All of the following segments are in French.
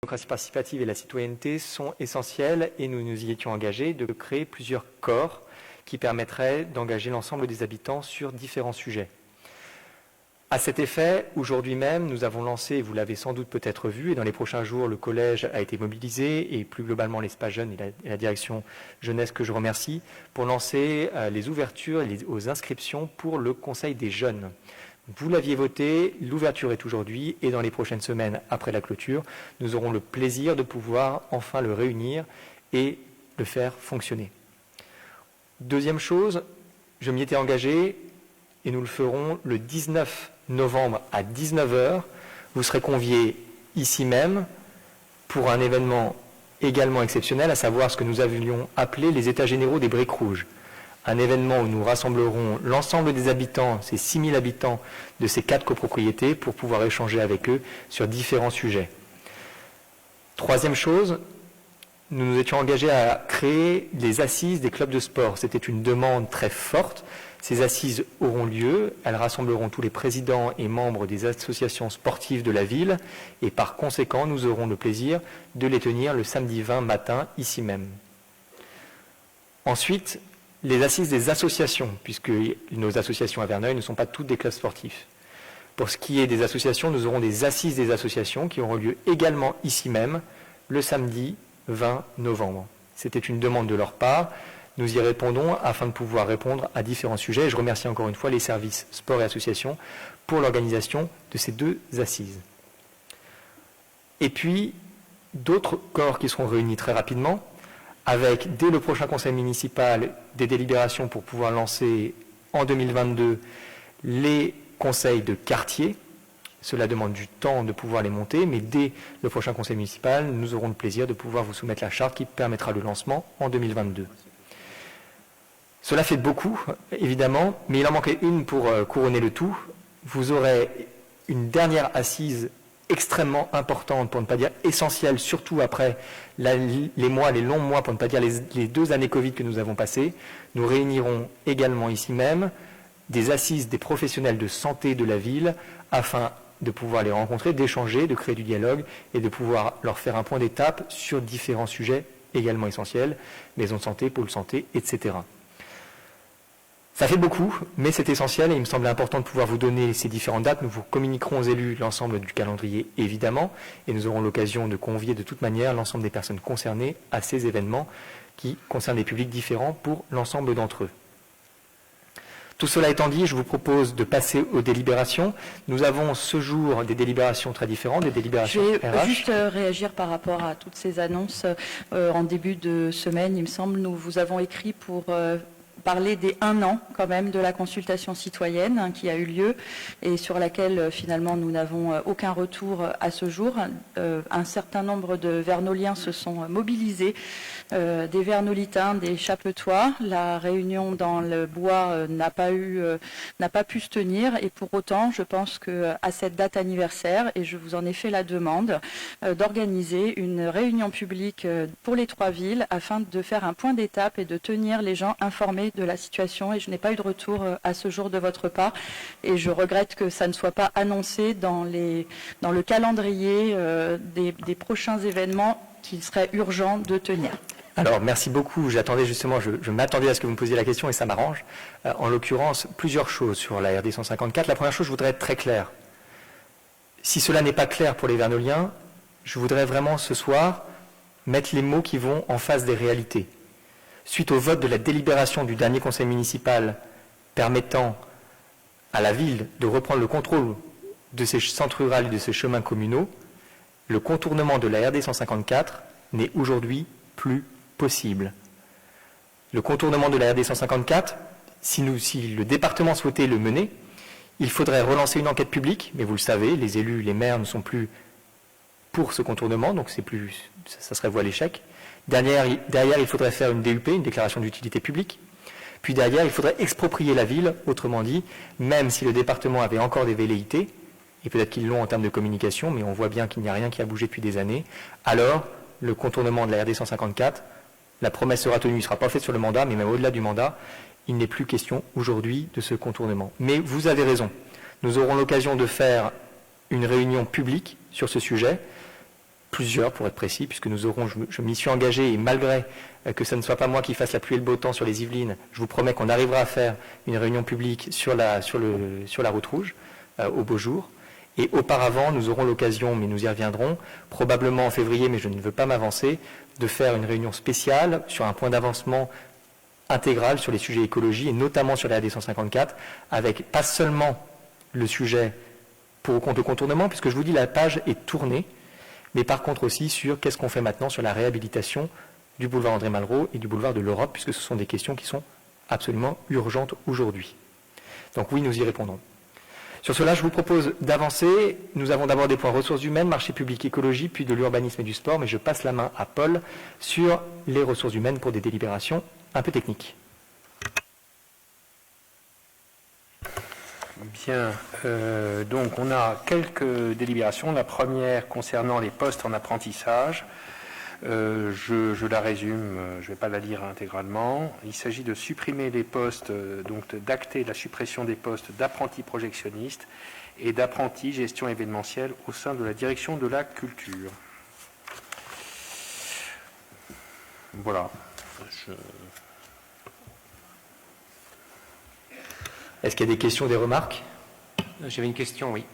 démocratie participative et la citoyenneté sont essentielles et nous nous y étions engagés de créer plusieurs corps qui permettraient d'engager l'ensemble des habitants sur différents sujets. À cet effet, aujourd'hui même, nous avons lancé, vous l'avez sans doute peut-être vu, et dans les prochains jours, le collège a été mobilisé, et plus globalement l'espace jeune et la direction jeunesse que je remercie, pour lancer les ouvertures aux inscriptions pour le Conseil des jeunes. Vous l'aviez voté, l'ouverture est aujourd'hui, et dans les prochaines semaines après la clôture, nous aurons le plaisir de pouvoir enfin le réunir et le faire fonctionner. Deuxième chose, je m'y étais engagé, et nous le ferons le 19 novembre à 19h. Vous serez conviés ici même pour un événement également exceptionnel, à savoir ce que nous avions appelé les États généraux des briques rouges. Un événement où nous rassemblerons l'ensemble des habitants, ces 6000 habitants de ces 4 copropriétés, pour pouvoir échanger avec eux sur différents sujets. Troisième chose, nous nous étions engagés à créer les assises des clubs de sport. C'était une demande très forte. Ces assises auront lieu, elles rassembleront tous les présidents et membres des associations sportives de la ville et par conséquent, nous aurons le plaisir de les tenir le samedi 20 matin, ici même. Ensuite, les assises des associations, puisque nos associations à Verneuil ne sont pas toutes des clubs sportifs. Pour ce qui est des associations, nous aurons des assises des associations qui auront lieu également ici même, le samedi 20 novembre. C'était une demande de leur part. Nous y répondons afin de pouvoir répondre à différents sujets. Et je remercie encore une fois les services sport et associations pour l'organisation de ces 2 assises. Et puis, d'autres corps qui seront réunis très rapidement, avec, dès le prochain conseil municipal, des délibérations pour pouvoir lancer en 2022 les conseils de quartier. Cela demande du temps de pouvoir les monter, mais dès le prochain conseil municipal, nous aurons le plaisir de pouvoir vous soumettre la charte qui permettra le lancement en 2022. Cela fait beaucoup, évidemment, mais il en manquait une pour couronner le tout. Vous aurez une dernière assise extrêmement importante, pour ne pas dire essentielle, surtout après les longs mois, pour ne pas dire les 2 années Covid que nous avons passées. Nous réunirons également ici même des assises des professionnels de santé de la ville, afin de pouvoir les rencontrer, d'échanger, de créer du dialogue et de pouvoir leur faire un point d'étape sur différents sujets également essentiels, maison de santé, pôle santé, etc. Ça fait beaucoup, mais c'est essentiel et il me semble important de pouvoir vous donner ces différentes dates. Nous vous communiquerons aux élus l'ensemble du calendrier, évidemment, et nous aurons l'occasion de convier de toute manière l'ensemble des personnes concernées à ces événements qui concernent des publics différents pour l'ensemble d'entre eux. Tout cela étant dit, je vous propose de passer aux délibérations. Nous avons ce jour des délibérations très différentes, des délibérations RH. Je vais juste réagir par rapport à toutes ces annonces. En début de semaine, il me semble, nous vous avons écrit pour parler des 1 an quand même de la consultation citoyenne qui a eu lieu et sur laquelle finalement nous n'avons aucun retour à ce jour. Un certain nombre de Vernoliens se sont mobilisés, des Vernolitains, des Chapetois. La réunion dans le bois n'a pas pu se tenir et pour autant je pense qu'à cette date anniversaire, et je vous en ai fait la demande, d'organiser une réunion publique pour les 3 villes afin de faire un point d'étape et de tenir les gens informés de la situation et je n'ai pas eu de retour à ce jour de votre part et je regrette que ça ne soit pas annoncé dans le calendrier des prochains événements qu'il serait urgent de tenir. Alors, merci beaucoup. J'attendais justement, je m'attendais à ce que vous me posiez la question et ça m'arrange. En l'occurrence, plusieurs choses sur la RD 154. La première chose, je voudrais être très clair. Si cela n'est pas clair pour les Vernoliens, je voudrais vraiment ce soir mettre les mots qui vont en face des réalités. Suite au vote de la délibération du dernier conseil municipal permettant à la ville de reprendre le contrôle de ces centres ruraux et de ces chemins communaux, le contournement de la RD 154 n'est aujourd'hui plus possible. Le contournement de la RD 154, si le département souhaitait le mener, il faudrait relancer une enquête publique, mais vous le savez, les élus, les maires ne sont plus pour ce contournement, donc ça serait voué à l'échec. Derrière, il faudrait faire une DUP, une déclaration d'utilité publique. Puis derrière, il faudrait exproprier la ville, autrement dit, même si le département avait encore des velléités, et peut-être qu'ils l'ont en termes de communication, mais on voit bien qu'il n'y a rien qui a bougé depuis des années, alors le contournement de la RD 154, la promesse sera tenue, il ne sera pas fait sur le mandat, mais même au-delà du mandat, il n'est plus question aujourd'hui de ce contournement. Mais vous avez raison, nous aurons l'occasion de faire une réunion publique sur ce sujet, plusieurs pour être précis, puisque nous aurons, je m'y suis engagé, et malgré que ce ne soit pas moi qui fasse la pluie et le beau temps sur les Yvelines, je vous promets qu'on arrivera à faire une réunion publique sur la route rouge au beau jour. Et auparavant, nous aurons l'occasion, mais nous y reviendrons, probablement en février, mais je ne veux pas m'avancer, de faire une réunion spéciale sur un point d'avancement intégral sur les sujets écologie, et notamment sur la AD 154, avec pas seulement le sujet pour ou contre le contournement, puisque je vous dis la page est tournée, mais par contre aussi sur qu'est-ce qu'on fait maintenant sur la réhabilitation du boulevard André Malraux et du boulevard de l'Europe, puisque ce sont des questions qui sont absolument urgentes aujourd'hui. Donc oui, nous y répondrons. Sur cela, je vous propose d'avancer. Nous avons d'abord des points ressources humaines, marché public, écologie, puis de l'urbanisme et du sport, mais je passe la main à Paul sur les ressources humaines pour des délibérations un peu techniques. Bien, donc on a quelques délibérations. La première concernant les postes en apprentissage. Je la résume, je ne vais pas la lire intégralement. Il s'agit de supprimer les postes, donc d'acter la suppression des postes d'apprenti projectionniste et d'apprenti gestion événementielle au sein de la direction de la culture. Voilà. Est-ce qu'il y a des questions, des remarques? J'avais une question, oui.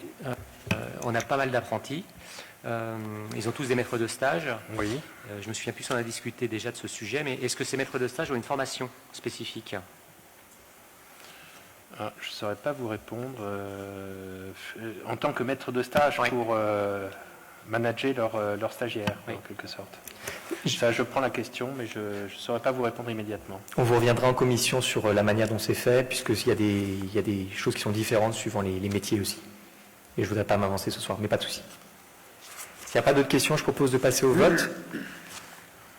On a pas mal d'apprentis. Ils ont tous des maîtres de stage. Oui. Je me souviens plus si on a discuté déjà de ce sujet, mais est-ce que ces maîtres de stage ont une formation spécifique? Je ne saurais pas vous répondre. En tant que maître de stage, oui, pour manager leurs stagiaires, oui, en quelque sorte. Ça, je prends la question, mais je ne saurais pas vous répondre immédiatement. On vous reviendra en commission sur la manière dont c'est fait, puisqu'il y a des choses qui sont différentes suivant les métiers aussi. Et je ne voudrais pas m'avancer ce soir, mais pas de souci. S'il n'y a pas d'autres questions, je propose de passer au vote.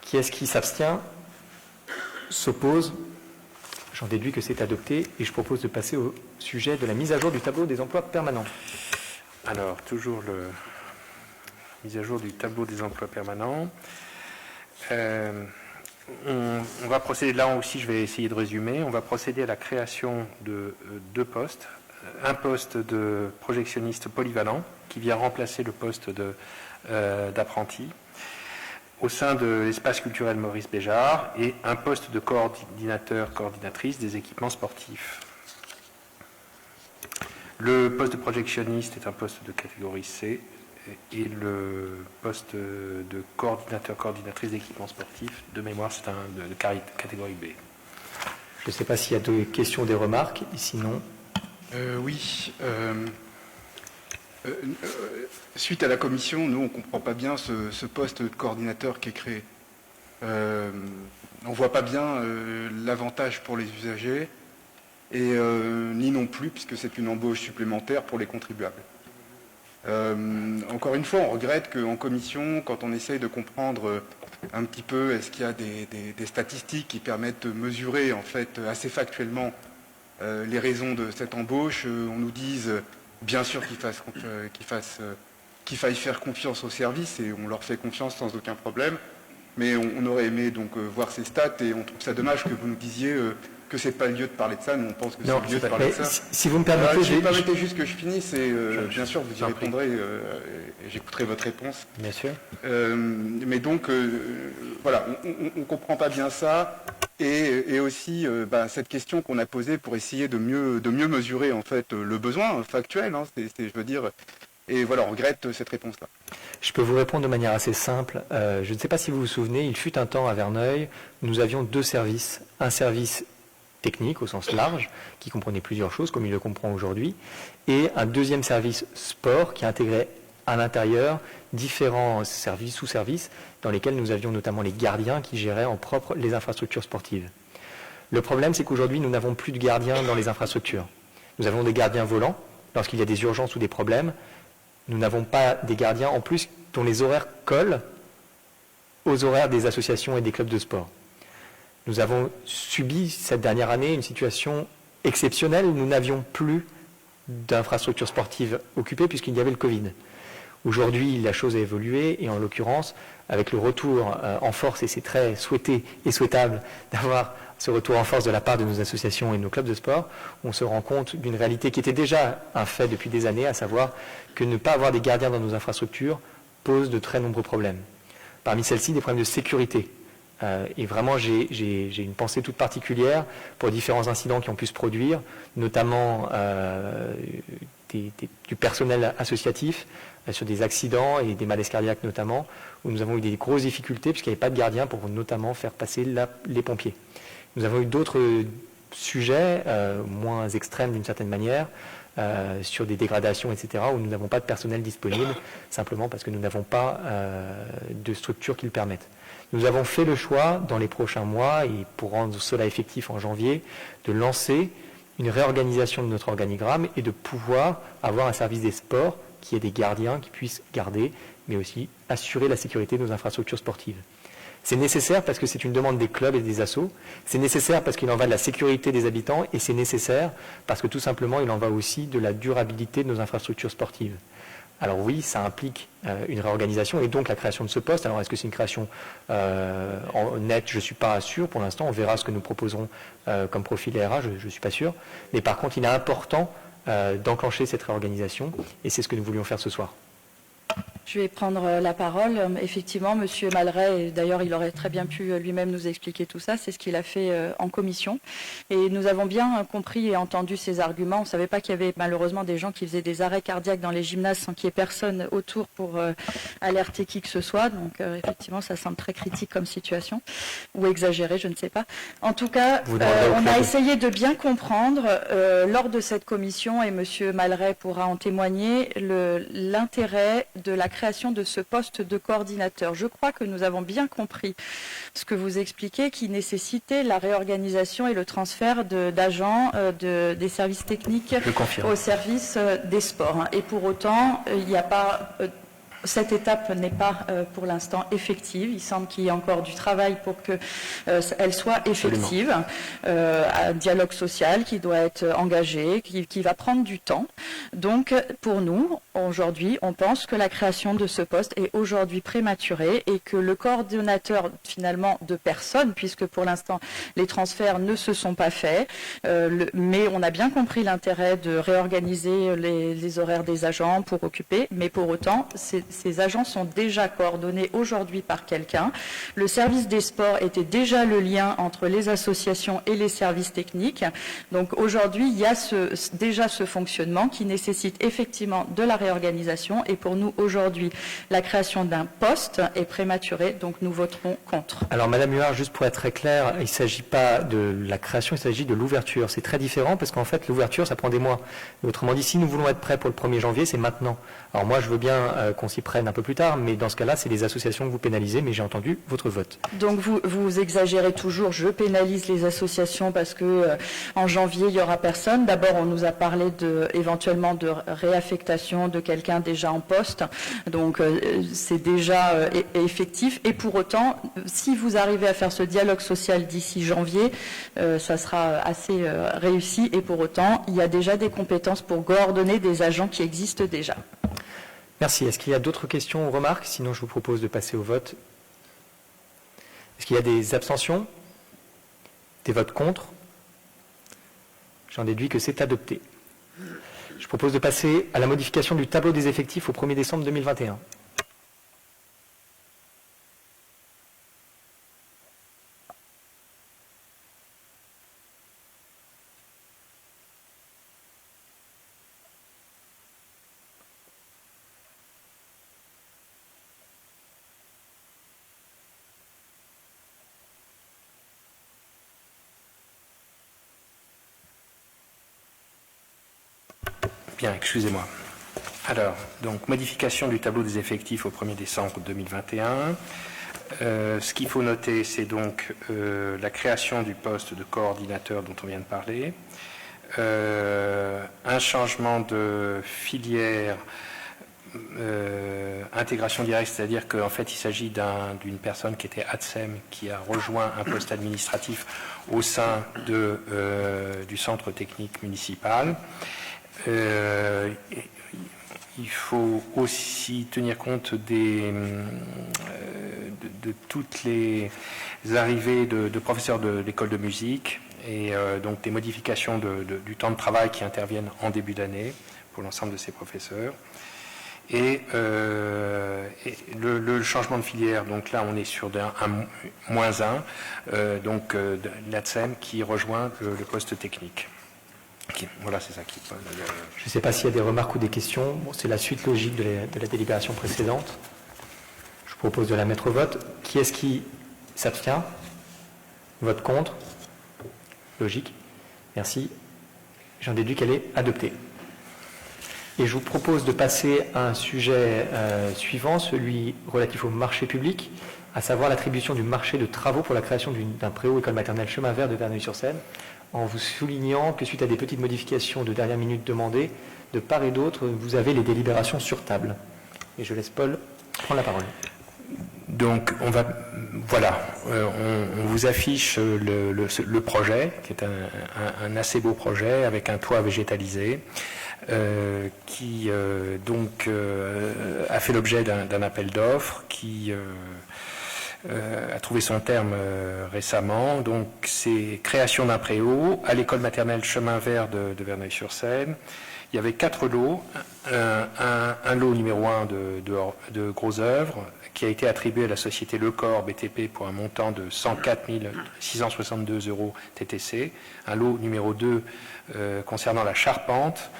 Qui est-ce qui s'abstient? S'oppose? J'en déduis que c'est adopté. Et je propose de passer au sujet de la mise à jour du tableau des emplois permanents. Alors, toujours la mise à jour du tableau des emplois permanents. On va procéder, là aussi je vais essayer de résumer, on va procéder à la création de 2 postes. Un poste de projectionniste polyvalent qui vient remplacer le poste d'apprenti au sein de l'espace culturel Maurice Béjart et un poste de coordinatrice des équipements sportifs. Le poste de projectionniste est un poste de catégorie C et le poste de coordinatrice d'équipements sportifs, de mémoire, c'est un de catégorie B. Je ne sais pas s'il y a des questions ou des remarques, et sinon... Oui. Suite à la commission, nous, on ne comprend pas bien ce poste de coordinateur qui est créé. On ne voit pas bien l'avantage pour les usagers, et ni non plus, puisque c'est une embauche supplémentaire pour les contribuables. Encore une fois, on regrette qu'en commission, quand on essaye de comprendre un petit peu, est-ce qu'il y a des statistiques qui permettent de mesurer en fait assez factuellement les raisons de cette embauche, on nous dise bien sûr qu'il faille faire confiance aux services, et on leur fait confiance sans aucun problème, mais on aurait aimé donc voir ces stats, et on trouve ça dommage que vous nous disiez que c'est pas le lieu de parler de ça. Nous on pense que c'est le lieu de parler de ça. Si vous me permettez, permettez juste que je finisse, et bien sûr vous y répondrez, et j'écouterai votre réponse. Bien sûr. Mais donc voilà, on ne comprend pas bien ça, et aussi cette question qu'on a posée pour essayer de mieux mesurer en fait le besoin factuel, hein, je veux dire, et voilà, on regrette cette réponse-là. Je peux vous répondre de manière assez simple. Je ne sais pas si vous vous souvenez, il fut un temps à Verneuil, nous avions 2 services. Un service technique au sens large, qui comprenait plusieurs choses, comme il le comprend aujourd'hui, et un deuxième service sport qui intégrait à l'intérieur différents services, sous-services, dans lesquels nous avions notamment les gardiens qui géraient en propre les infrastructures sportives. Le problème, c'est qu'aujourd'hui, nous n'avons plus de gardiens dans les infrastructures. Nous avons des gardiens volants, lorsqu'il y a des urgences ou des problèmes. Nous n'avons pas des gardiens, en plus, dont les horaires collent aux horaires des associations et des clubs de sport. Nous avons subi cette dernière année une situation exceptionnelle. Nous n'avions plus d'infrastructures sportives occupées puisqu'il y avait le Covid. Aujourd'hui, la chose a évolué, et en l'occurrence, avec le retour en force, et c'est très souhaité et souhaitable d'avoir ce retour en force de la part de nos associations et de nos clubs de sport, on se rend compte d'une réalité qui était déjà un fait depuis des années, à savoir que ne pas avoir des gardiens dans nos infrastructures posent de très nombreux problèmes. Parmi celles-ci, des problèmes de sécurité. Et vraiment, j'ai une pensée toute particulière pour différents incidents qui ont pu se produire, notamment du personnel associatif, sur des accidents et des malaises cardiaques notamment, où nous avons eu des grosses difficultés puisqu'il n'y avait pas de gardien pour notamment faire passer les pompiers. Nous avons eu d'autres sujets moins extrêmes d'une certaine manière, sur des dégradations, etc., où nous n'avons pas de personnel disponible, simplement parce que nous n'avons pas de structure qui le permette. Nous avons fait le choix, dans les prochains mois, et pour rendre cela effectif en janvier, de lancer une réorganisation de notre organigramme et de pouvoir avoir un service des sports qui ait des gardiens qui puissent garder, mais aussi assurer la sécurité de nos infrastructures sportives. C'est nécessaire parce que c'est une demande des clubs et des assos, c'est nécessaire parce qu'il en va de la sécurité des habitants, et c'est nécessaire parce que tout simplement il en va aussi de la durabilité de nos infrastructures sportives. Alors oui, ça implique une réorganisation et donc la création de ce poste. Alors est-ce que c'est une création en net? Je ne suis pas sûr pour l'instant. On verra ce que nous proposerons comme profil RH, je ne suis pas sûr. Mais par contre, il est important d'enclencher cette réorganisation et c'est ce que nous voulions faire ce soir. Je vais prendre la parole. Effectivement, Monsieur Malray, et d'ailleurs il aurait très bien pu lui-même nous expliquer tout ça, c'est ce qu'il a fait en commission. Et nous avons bien compris et entendu ses arguments. On ne savait pas qu'il y avait malheureusement des gens qui faisaient des arrêts cardiaques dans les gymnases sans qu'il y ait personne autour pour alerter qui que ce soit. Donc effectivement, ça semble très critique comme situation, ou exagéré, je ne sais pas. En tout cas, on a essayé de bien comprendre lors de cette commission, et Monsieur Malray pourra en témoigner, l'intérêt de la création de ce poste de coordinateur. Je crois que nous avons bien compris ce que vous expliquez, qui nécessitait la réorganisation et le transfert d'agents des services techniques au service des sports. Et pour autant, il n'y a pas... Cette étape n'est pas pour l'instant effective. Il semble qu'il y ait encore du travail pour qu'elle soit effective. Un dialogue social qui doit être engagé, qui va prendre du temps. Donc, pour nous, aujourd'hui, on pense que la création de ce poste est aujourd'hui prématurée et que le coordonnateur, finalement, de personnes, puisque pour l'instant, les transferts ne se sont pas faits, mais on a bien compris l'intérêt de réorganiser les horaires des agents pour occuper, mais pour autant, ces agents sont déjà coordonnés aujourd'hui par quelqu'un. Le service des sports était déjà le lien entre les associations et les services techniques. Donc aujourd'hui, il y a déjà ce fonctionnement qui nécessite effectivement de la réorganisation. Et pour nous, aujourd'hui, la création d'un poste est prématurée, donc nous voterons contre. Alors Madame Huard, juste pour être très clair, il ne s'agit pas de la création, il s'agit de l'ouverture. C'est très différent parce qu'en fait, l'ouverture, ça prend des mois. Autrement dit, si nous voulons être prêts pour le 1er janvier, c'est maintenant. Alors moi, je veux bien qu'on s'y prenne un peu plus tard, mais dans ce cas-là, c'est les associations que vous pénalisez, mais j'ai entendu votre vote. Donc vous exagérez toujours, je pénalise les associations parce que en janvier, il n'y aura personne. D'abord, on nous a parlé éventuellement de réaffectation de quelqu'un déjà en poste, donc c'est déjà effectif. Et pour autant, si vous arrivez à faire ce dialogue social d'ici janvier, ça sera assez réussi. Et pour autant, il y a déjà des compétences pour coordonner des agents qui existent déjà. Merci. Est-ce qu'il y a d'autres questions ou remarques? Sinon, je vous propose de passer au vote. Est-ce qu'il y a des abstentions? Des votes contre? J'en déduis que c'est adopté. Je propose de passer à la modification du tableau des effectifs au 1er décembre 2021. Bien, excusez-moi. Alors, donc, modification du tableau des effectifs au 1er décembre 2021. Ce qu'il faut noter, c'est donc la création du poste de coordinateur dont on vient de parler, un changement de filière, intégration directe, c'est-à-dire qu'en fait, il s'agit d'une personne qui était ATSEM, qui a rejoint un poste administratif au sein du centre technique municipal. Il faut aussi tenir compte de toutes les arrivées de professeurs de l'école de musique et donc des modifications du temps de travail qui interviennent en début d'année pour l'ensemble de ces professeurs. Et le changement de filière, donc là on est sur un -1, donc de l'ATSEM qui rejoint le poste technique. Voilà, c'est ça qui pose. Je ne sais pas s'il y a des remarques ou des questions. Bon, c'est la suite logique de la délibération précédente. Je propose de la mettre au vote. Qui est-ce qui s'abstient? Vote contre? Logique. Merci. J'en déduis qu'elle est adoptée. Et je vous propose de passer à un sujet suivant, celui relatif au marché public, à savoir l'attribution du marché de travaux pour la création d'un préau école maternelle Chemin Vert de Verneuil-sur-Seine, en vous soulignant que suite à des petites modifications de dernière minute demandées, de part et d'autre, vous avez les délibérations sur table. Et je laisse Paul prendre la parole. Donc, on vous affiche le projet, qui est un assez beau projet, avec un toit végétalisé, qui a fait l'objet d'un appel d'offres, qui a trouvé son terme récemment. Donc, c'est création d'un préau à l'école maternelle Chemin Vert de Verneuil-sur-Seine. Il y avait 4 lots, un lot numéro 1 de gros œuvres qui a été attribué à la société Lecor BTP pour un montant de 104 662 € TTC, un lot numéro 2 concernant la charpente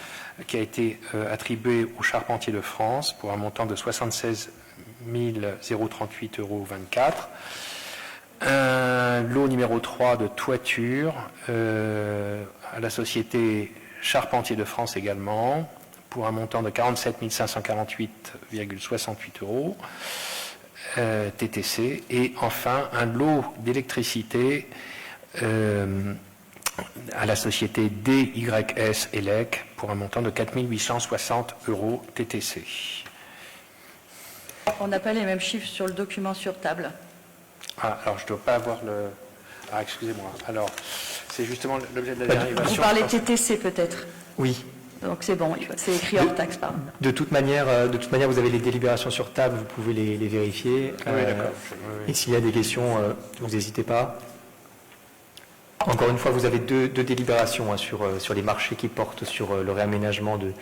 qui a été attribué au Charpentier de France pour un montant de 76 038 € 24. Un lot numéro 3 de toiture à la société Charpentier de France également, pour un montant de 47 548,68 € TTC. Et enfin, un lot d'électricité à la société DYS ELEC pour un montant de 4 860 € TTC. On n'a pas les mêmes chiffres sur le document sur table. Ah, alors je ne dois pas avoir le... Ah, excusez-moi. Alors, c'est justement l'objet de la dérivation. Vous parlez TTC peut-être? Oui. Donc c'est bon, c'est écrit hors taxe, pardon. De toute manière, vous avez les délibérations sur table, vous pouvez les vérifier. Ah oui, d'accord. Et s'il y a des questions, vous n'hésitez pas. Encore une fois, vous avez deux délibérations sur les marchés qui portent sur le réaménagement de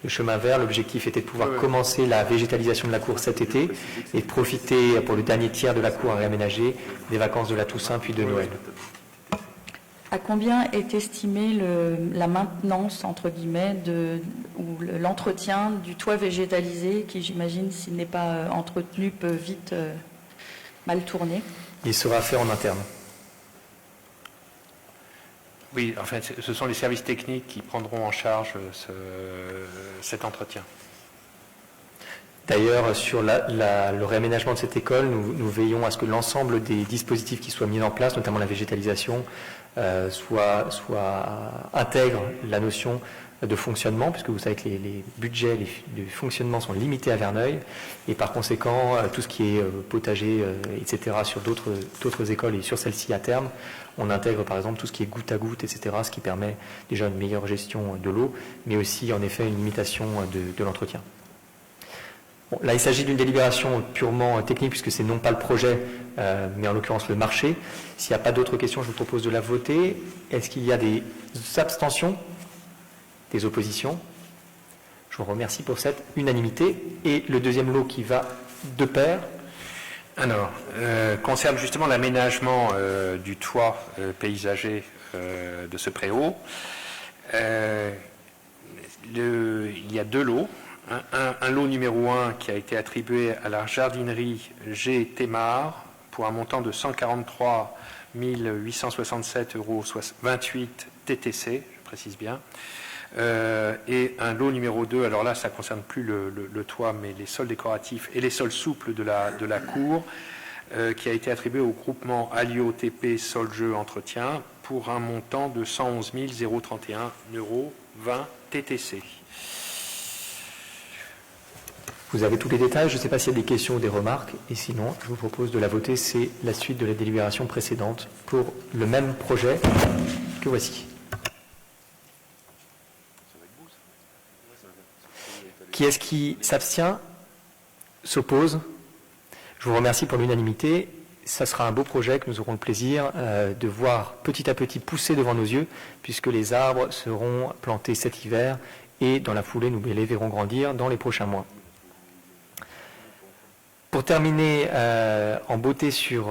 Chemin Vert. L'objectif était de pouvoir commencer la végétalisation de la cour cet été et de profiter pour le dernier tiers de la cour à réaménager des vacances de la Toussaint puis de Noël. À combien est estimée la maintenance, entre guillemets, ou l'entretien du toit végétalisé qui, j'imagine, s'il n'est pas entretenu, peut vite mal tourner? Il sera fait en interne. Oui, en fait, ce sont les services techniques qui prendront en charge cet entretien. D'ailleurs, sur le réaménagement de cette école, nous veillons à ce que l'ensemble des dispositifs qui soient mis en place, notamment la végétalisation, intègrent la notion de fonctionnement, puisque vous savez que les budgets de fonctionnement sont limités à Verneuil, et par conséquent, tout ce qui est potager, etc., sur d'autres écoles et sur celle-ci à terme, on intègre par exemple tout ce qui est goutte à goutte, etc., ce qui permet déjà une meilleure gestion de l'eau, mais aussi en effet une limitation de l'entretien. Bon, là, il s'agit d'une délibération purement technique, puisque c'est non pas le projet, mais en l'occurrence le marché. S'il n'y a pas d'autres questions, je vous propose de la voter. Est-ce qu'il y a des abstentions, des oppositions? Je vous remercie pour cette unanimité. Et le deuxième lot qui va de pair. Alors, concerne justement l'aménagement du toit paysager de ce préau. Il y a 2 lots. Un lot numéro 1 qui a été attribué à la jardinerie G. Thémard pour un montant de 143 867,28 € TTC, je précise bien. Et un lot numéro 2, alors là ça ne concerne plus le toit, mais les sols décoratifs et les sols souples de la cour, qui a été attribué au groupement Alio TP Sol Jeu Entretien pour un montant de 111 031,20 € TTC. Vous avez tous les détails, je ne sais pas s'il y a des questions ou des remarques, et sinon, je vous propose de la voter, c'est la suite de la délibération précédente pour le même projet que voici. Qui est-ce qui s'abstient? S'oppose? Je vous remercie pour l'unanimité. Ça sera un beau projet que nous aurons le plaisir de voir petit à petit pousser devant nos yeux, puisque les arbres seront plantés cet hiver, et dans la foulée, nous les verrons grandir dans les prochains mois. Pour terminer en beauté sur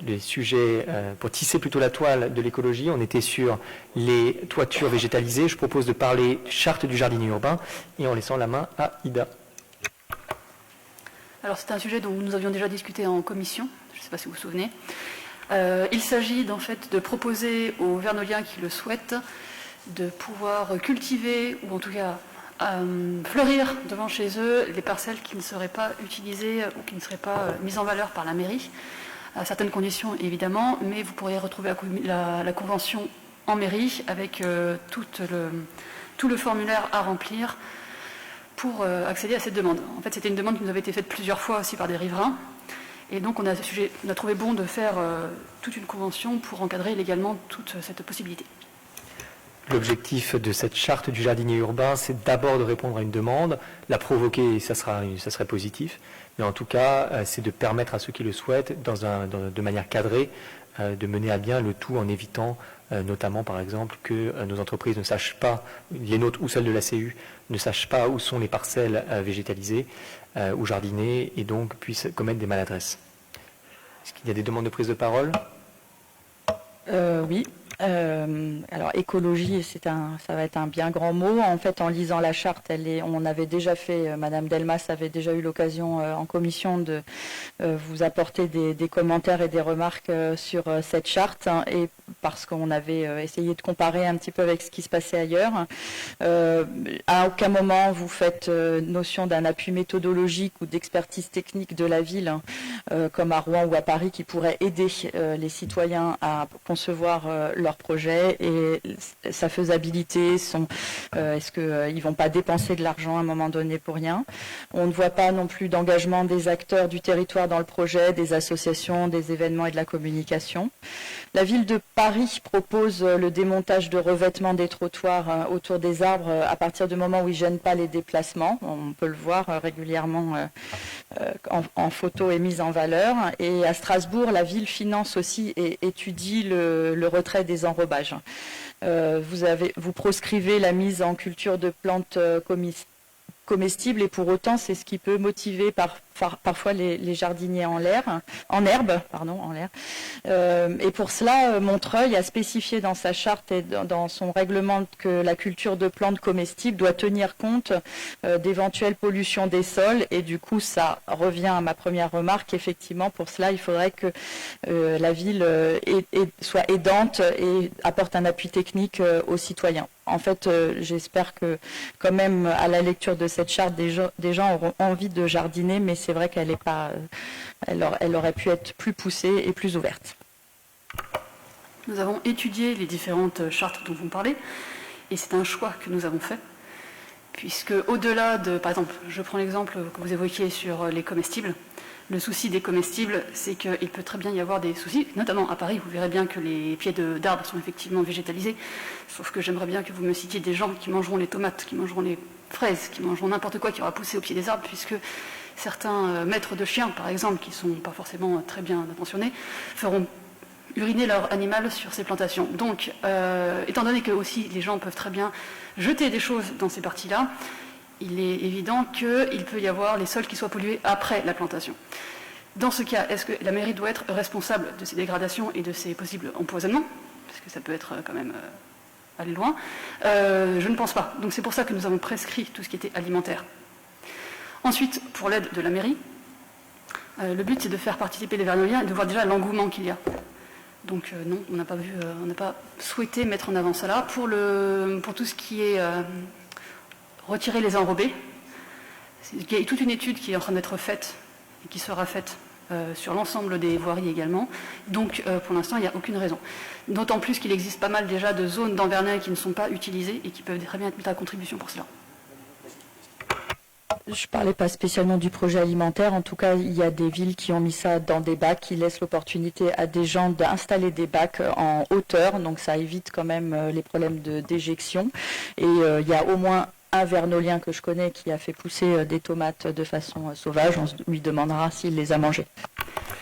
les sujets, pour tisser plutôt la toile de l'écologie, on était sur les toitures végétalisées. Je propose de parler charte du jardinier urbain et en laissant la main à Ida. Alors c'est un sujet dont nous avions déjà discuté en commission, je ne sais pas si vous vous souvenez. Il s'agit en fait de proposer aux vernoliens qui le souhaitent de pouvoir cultiver ou en tout cas fleurir devant chez eux les parcelles qui ne seraient pas utilisées ou qui ne seraient pas mises en valeur par la mairie, à certaines conditions évidemment, mais vous pourriez retrouver la convention en mairie avec tout le formulaire à remplir pour accéder à cette demande. En fait, c'était une demande qui nous avait été faite plusieurs fois aussi par des riverains, et donc on a trouvé bon de faire toute une convention pour encadrer légalement toute cette possibilité. L'objectif de cette charte du jardinier urbain, c'est d'abord de répondre à une demande, la provoquer, ça serait positif, mais en tout cas, c'est de permettre à ceux qui le souhaitent, de manière cadrée, de mener à bien le tout en évitant notamment, par exemple, que nos entreprises ne sachent pas, les nôtres ou celles de la CU, ne sachent pas où sont les parcelles végétalisées ou jardinées et donc puissent commettre des maladresses. Est-ce qu'il y a des demandes de prise de parole ? Oui. Alors écologie, ça va être un bien grand mot. En fait, en lisant la charte, on avait déjà fait, Madame Delmas avait déjà eu l'occasion en commission de vous apporter des commentaires et des remarques sur cette charte, et parce qu'on avait essayé de comparer un petit peu avec ce qui se passait ailleurs. À aucun moment vous faites notion d'un appui méthodologique ou d'expertise technique de la ville, comme à Rouen ou à Paris, qui pourrait aider les citoyens à concevoir leur projet et sa faisabilité, est-ce qu'ils ne vont pas dépenser de l'argent à un moment donné pour rien. On ne voit pas non plus d'engagement des acteurs du territoire dans le projet, des associations, des événements et de la communication. La ville de Paris propose le démontage de revêtements des trottoirs autour des arbres à partir du moment où ils ne gênent pas les déplacements. On peut le voir régulièrement en photo et mise en valeur. Et à Strasbourg, la ville finance aussi et étudie le retrait des enrobages. Vous proscrivez la mise en culture de plantes comestibles et pour autant c'est ce qui peut motiver parfois les jardiniers en herbe. Et pour cela, Montreuil a spécifié dans sa charte et dans son règlement que la culture de plantes comestibles doit tenir compte d'éventuelles pollutions des sols, et du coup ça revient à ma première remarque. Effectivement, pour cela il faudrait que la ville soit aidante et apporte un appui technique aux citoyens. En fait, j'espère que quand même à la lecture de cette charte, des gens auront envie de jardiner, mais c'est vrai qu'elle elle aurait pu être plus poussée et plus ouverte. Nous avons étudié les différentes chartes dont vous parlez, et c'est un choix que nous avons fait, puisque au-delà de, par exemple, je prends l'exemple que vous évoquiez sur les comestibles. Le souci des comestibles, c'est qu'il peut très bien y avoir des soucis, notamment à Paris, vous verrez bien que les pieds d'arbres sont effectivement végétalisés, sauf que j'aimerais bien que vous me citiez des gens qui mangeront les tomates, qui mangeront les fraises, qui mangeront n'importe quoi qui aura poussé au pied des arbres, puisque certains maîtres de chiens, par exemple, qui ne sont pas forcément très bien intentionnés, feront uriner leur animal sur ces plantations. Donc, étant donné que aussi les gens peuvent très bien jeter des choses dans ces parties-là, il est évident qu'il peut y avoir les sols qui soient pollués après la plantation. Dans ce cas, est-ce que la mairie doit être responsable de ces dégradations et de ces possibles empoisonnements? Parce que ça peut être quand même aller loin. Je ne pense pas. Donc c'est pour ça que nous avons prescrit tout ce qui était alimentaire. Ensuite, pour l'aide de la mairie, le but c'est de faire participer les vernoliens et de voir déjà l'engouement qu'il y a. Donc non, on n'a pas souhaité mettre en avant cela. Pour tout ce qui est retirer les enrobés, il y a toute une étude qui est en train d'être faite et qui sera faite sur l'ensemble des voiries également. Donc pour l'instant, il n'y a aucune raison. D'autant plus qu'il existe pas mal déjà de zones dans Verneuil qui ne sont pas utilisées et qui peuvent très bien être mises à contribution pour cela. Je ne parlais pas spécialement du projet alimentaire. En tout cas, il y a des villes qui ont mis ça dans des bacs, qui laissent l'opportunité à des gens d'installer des bacs en hauteur. Donc ça évite quand même les problèmes de déjection. Et il y a au moins un vernolien que je connais qui a fait pousser des tomates de façon sauvage. On lui demandera s'il les a mangées.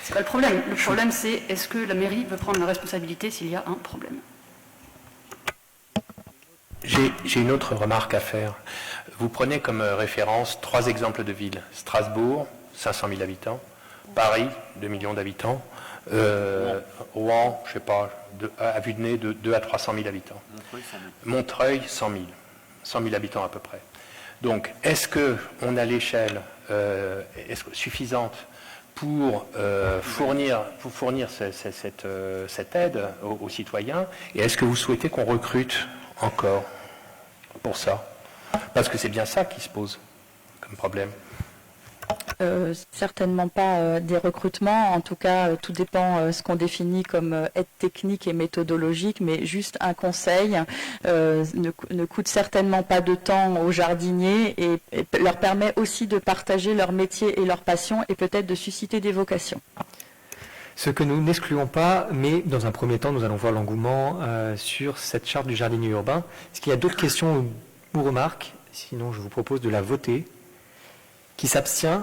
C'est pas le problème. Le problème, c'est est-ce que la mairie veut prendre la responsabilité s'il y a un problème? J'ai une autre remarque à faire. Vous prenez comme référence 3 exemples de villes. Strasbourg, 500 000 habitants. Paris, 2 millions d'habitants. Rouen, je sais pas, à vue de nez, de 2 à 300 000 habitants. Montreuil, 100 000. 100 000 habitants à peu près. Donc, est-ce qu'on a l'échelle suffisante pour fournir cette aide aux citoyens? Et est-ce que vous souhaitez qu'on recrute encore pour ça? Parce que c'est bien ça qui se pose comme problème. Certainement pas des recrutements. En tout cas, tout dépend ce qu'on définit comme aide technique et méthodologique, mais juste un conseil ne coûte certainement pas de temps aux jardiniers et leur permet aussi de partager leur métier et leur passion et peut-être de susciter des vocations. Ce que nous n'excluons pas, mais dans un premier temps, nous allons voir l'engouement sur cette charte du jardinier urbain. Est-ce qu'il y a d'autres questions ou remarques? Sinon, je vous propose de la voter. Qui s'abstient?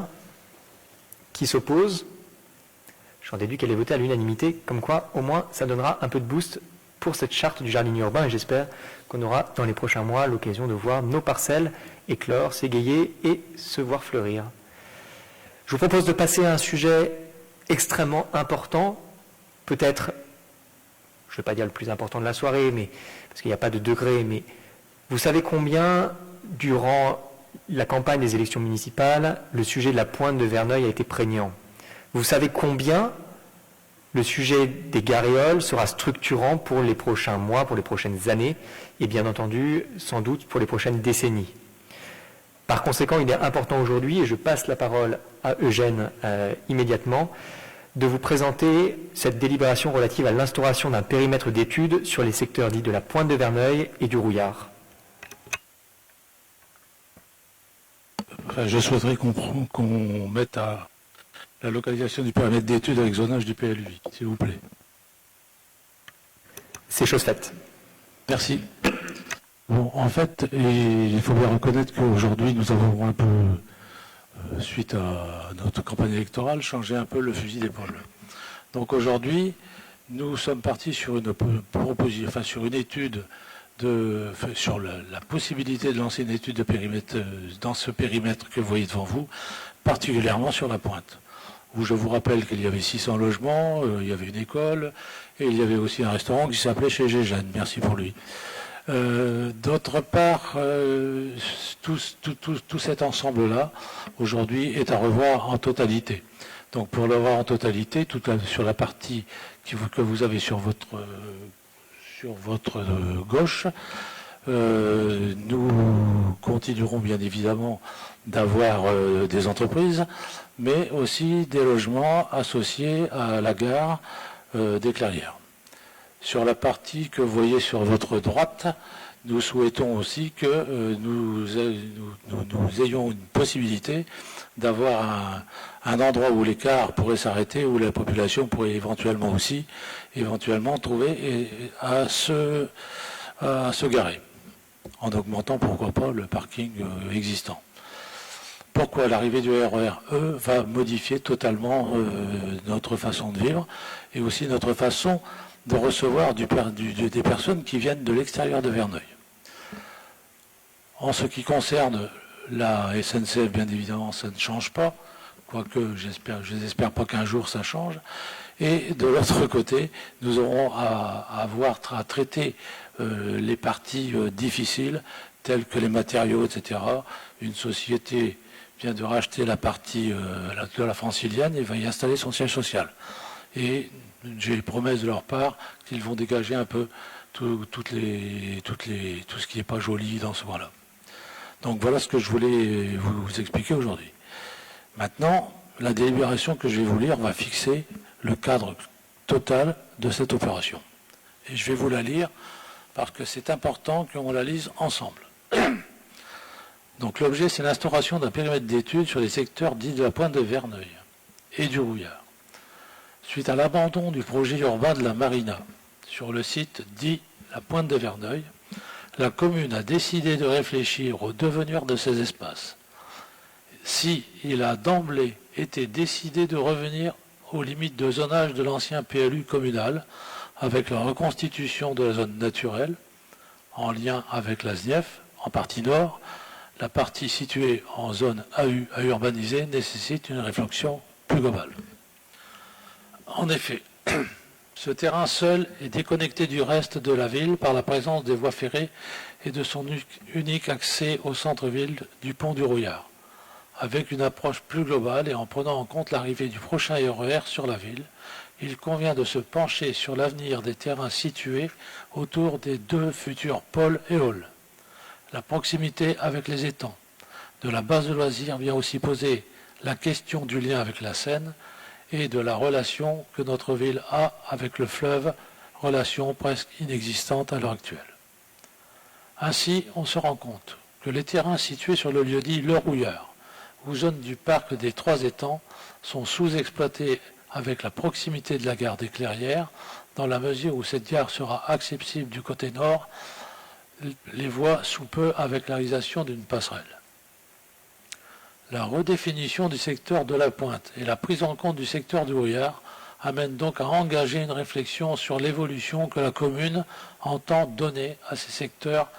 Qui s'oppose? J'en déduis qu'elle est votée à l'unanimité, comme quoi, au moins, ça donnera un peu de boost pour cette charte du jardinier urbain, et j'espère qu'on aura, dans les prochains mois, l'occasion de voir nos parcelles éclore, s'égayer et se voir fleurir. Je vous propose de passer à un sujet extrêmement important, peut-être, je ne vais pas dire le plus important de la soirée, mais parce qu'il n'y a pas de degré, mais vous savez combien, durant la campagne des élections municipales, le sujet de la pointe de Verneuil a été prégnant. Vous savez combien le sujet des garéoles sera structurant pour les prochains mois, pour les prochaines années, et bien entendu, sans doute, pour les prochaines décennies. Par conséquent, il est important aujourd'hui, et je passe la parole à Eugène immédiatement, de vous présenter cette délibération relative à l'instauration d'un périmètre d'études sur les secteurs dits de la pointe de Verneuil et du Rouillard. Je souhaiterais qu'on mette à la localisation du périmètre d'études avec zonage du PLUI, s'il vous plaît. C'est chose faite. Merci. Bon, en fait, il faut bien reconnaître qu'aujourd'hui, nous avons un peu, suite à notre campagne électorale, changé un peu le fusil d'épaule. Donc aujourd'hui, nous sommes partis sur une proposition, enfin sur une étude sur la possibilité de lancer une étude de périmètre dans ce périmètre que vous voyez devant vous, particulièrement sur la pointe, où je vous rappelle qu'il y avait 600 logements, il y avait une école, et il y avait aussi un restaurant qui s'appelait Chez Gégène. Merci pour lui. D'autre part, tout cet ensemble-là, aujourd'hui, est à revoir en totalité. Donc pour le revoir en totalité, sur la partie que vous avez sur votre gauche, nous continuerons bien évidemment d'avoir des entreprises, mais aussi des logements associés à la gare des Clairières. Sur la partie que vous voyez sur votre droite, nous souhaitons aussi que nous ayons une possibilité d'avoir un endroit où les cars pourraient s'arrêter, où la population pourrait éventuellement trouver à se garer, en augmentant pourquoi pas le parking existant. Pourquoi l'arrivée du RER E va modifier totalement notre façon de vivre et aussi notre façon de recevoir des personnes qui viennent de l'extérieur de Verneuil. En ce qui concerne la SNCF, bien évidemment, ça ne change pas, quoique je n'espère pas qu'un jour ça change. Et de l'autre côté, nous aurons à traiter les parties difficiles, telles que les matériaux, etc. Une société vient de racheter la partie de la Francilienne et va y installer son siège social. Et j'ai les promesses de leur part qu'ils vont dégager un peu tout ce qui n'est pas joli dans ce coin-là. Donc voilà ce que je voulais vous expliquer aujourd'hui. Maintenant, la délibération que je vais vous lire va fixer le cadre total de cette opération. Et je vais vous la lire parce que c'est important qu'on la lise ensemble. Donc l'objet, c'est l'instauration d'un périmètre d'études sur les secteurs dits de la pointe de Verneuil et du Rouillard. Suite à l'abandon du projet urbain de la Marina sur le site dit la pointe de Verneuil, la commune a décidé de réfléchir au devenir de ces espaces. Si il a d'emblée été décidé de revenir aux limites de zonage de l'ancien PLU communal avec la reconstitution de la zone naturelle en lien avec la SNIEF, en partie nord, la partie située en zone AU à urbaniser nécessite une réflexion plus globale. En effet, ce terrain seul est déconnecté du reste de la ville par la présence des voies ferrées et de son unique accès au centre-ville du pont du Rouillard. Avec une approche plus globale et en prenant en compte l'arrivée du prochain RER sur la ville, il convient de se pencher sur l'avenir des terrains situés autour des 2 futurs pôles et halls. La proximité avec les étangs de la base de loisirs vient aussi poser la question du lien avec la Seine et de la relation que notre ville a avec le fleuve, relation presque inexistante à l'heure actuelle. Ainsi, on se rend compte que les terrains situés sur le lieu-dit Le Rouillard, ou zone du parc des 3 étangs, sont sous-exploités avec la proximité de la gare des Clairières, dans la mesure où cette gare sera accessible du côté nord, les voies sous peu avec la réalisation d'une passerelle. La redéfinition du secteur de la Pointe et la prise en compte du secteur du Rouillard amènent donc à engager une réflexion sur l'évolution que la commune entend donner à ces secteurs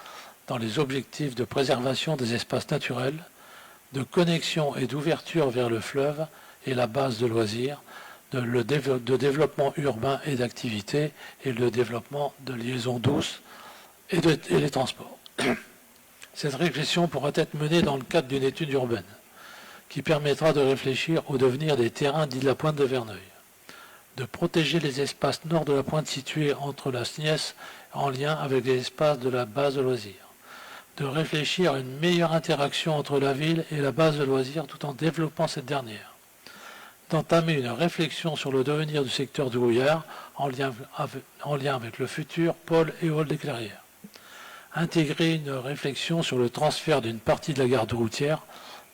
dans les objectifs de préservation des espaces naturels, de connexion et d'ouverture vers le fleuve et la base de loisirs, de développement urbain et d'activités et le développement de liaisons douces et les transports. Cette réflexion pourra être menée dans le cadre d'une étude urbaine qui permettra de réfléchir au devenir des terrains dits de la Pointe de Verneuil, de protéger les espaces nord de la Pointe situés entre la Sniès en lien avec les espaces de la base de loisirs, de réfléchir à une meilleure interaction entre la ville et la base de loisirs tout en développant cette dernière, d'entamer une réflexion sur le devenir du secteur du Rouillard en lien avec le futur pôle et hall des Clairières, intégrer une réflexion sur le transfert d'une partie de la gare de routière,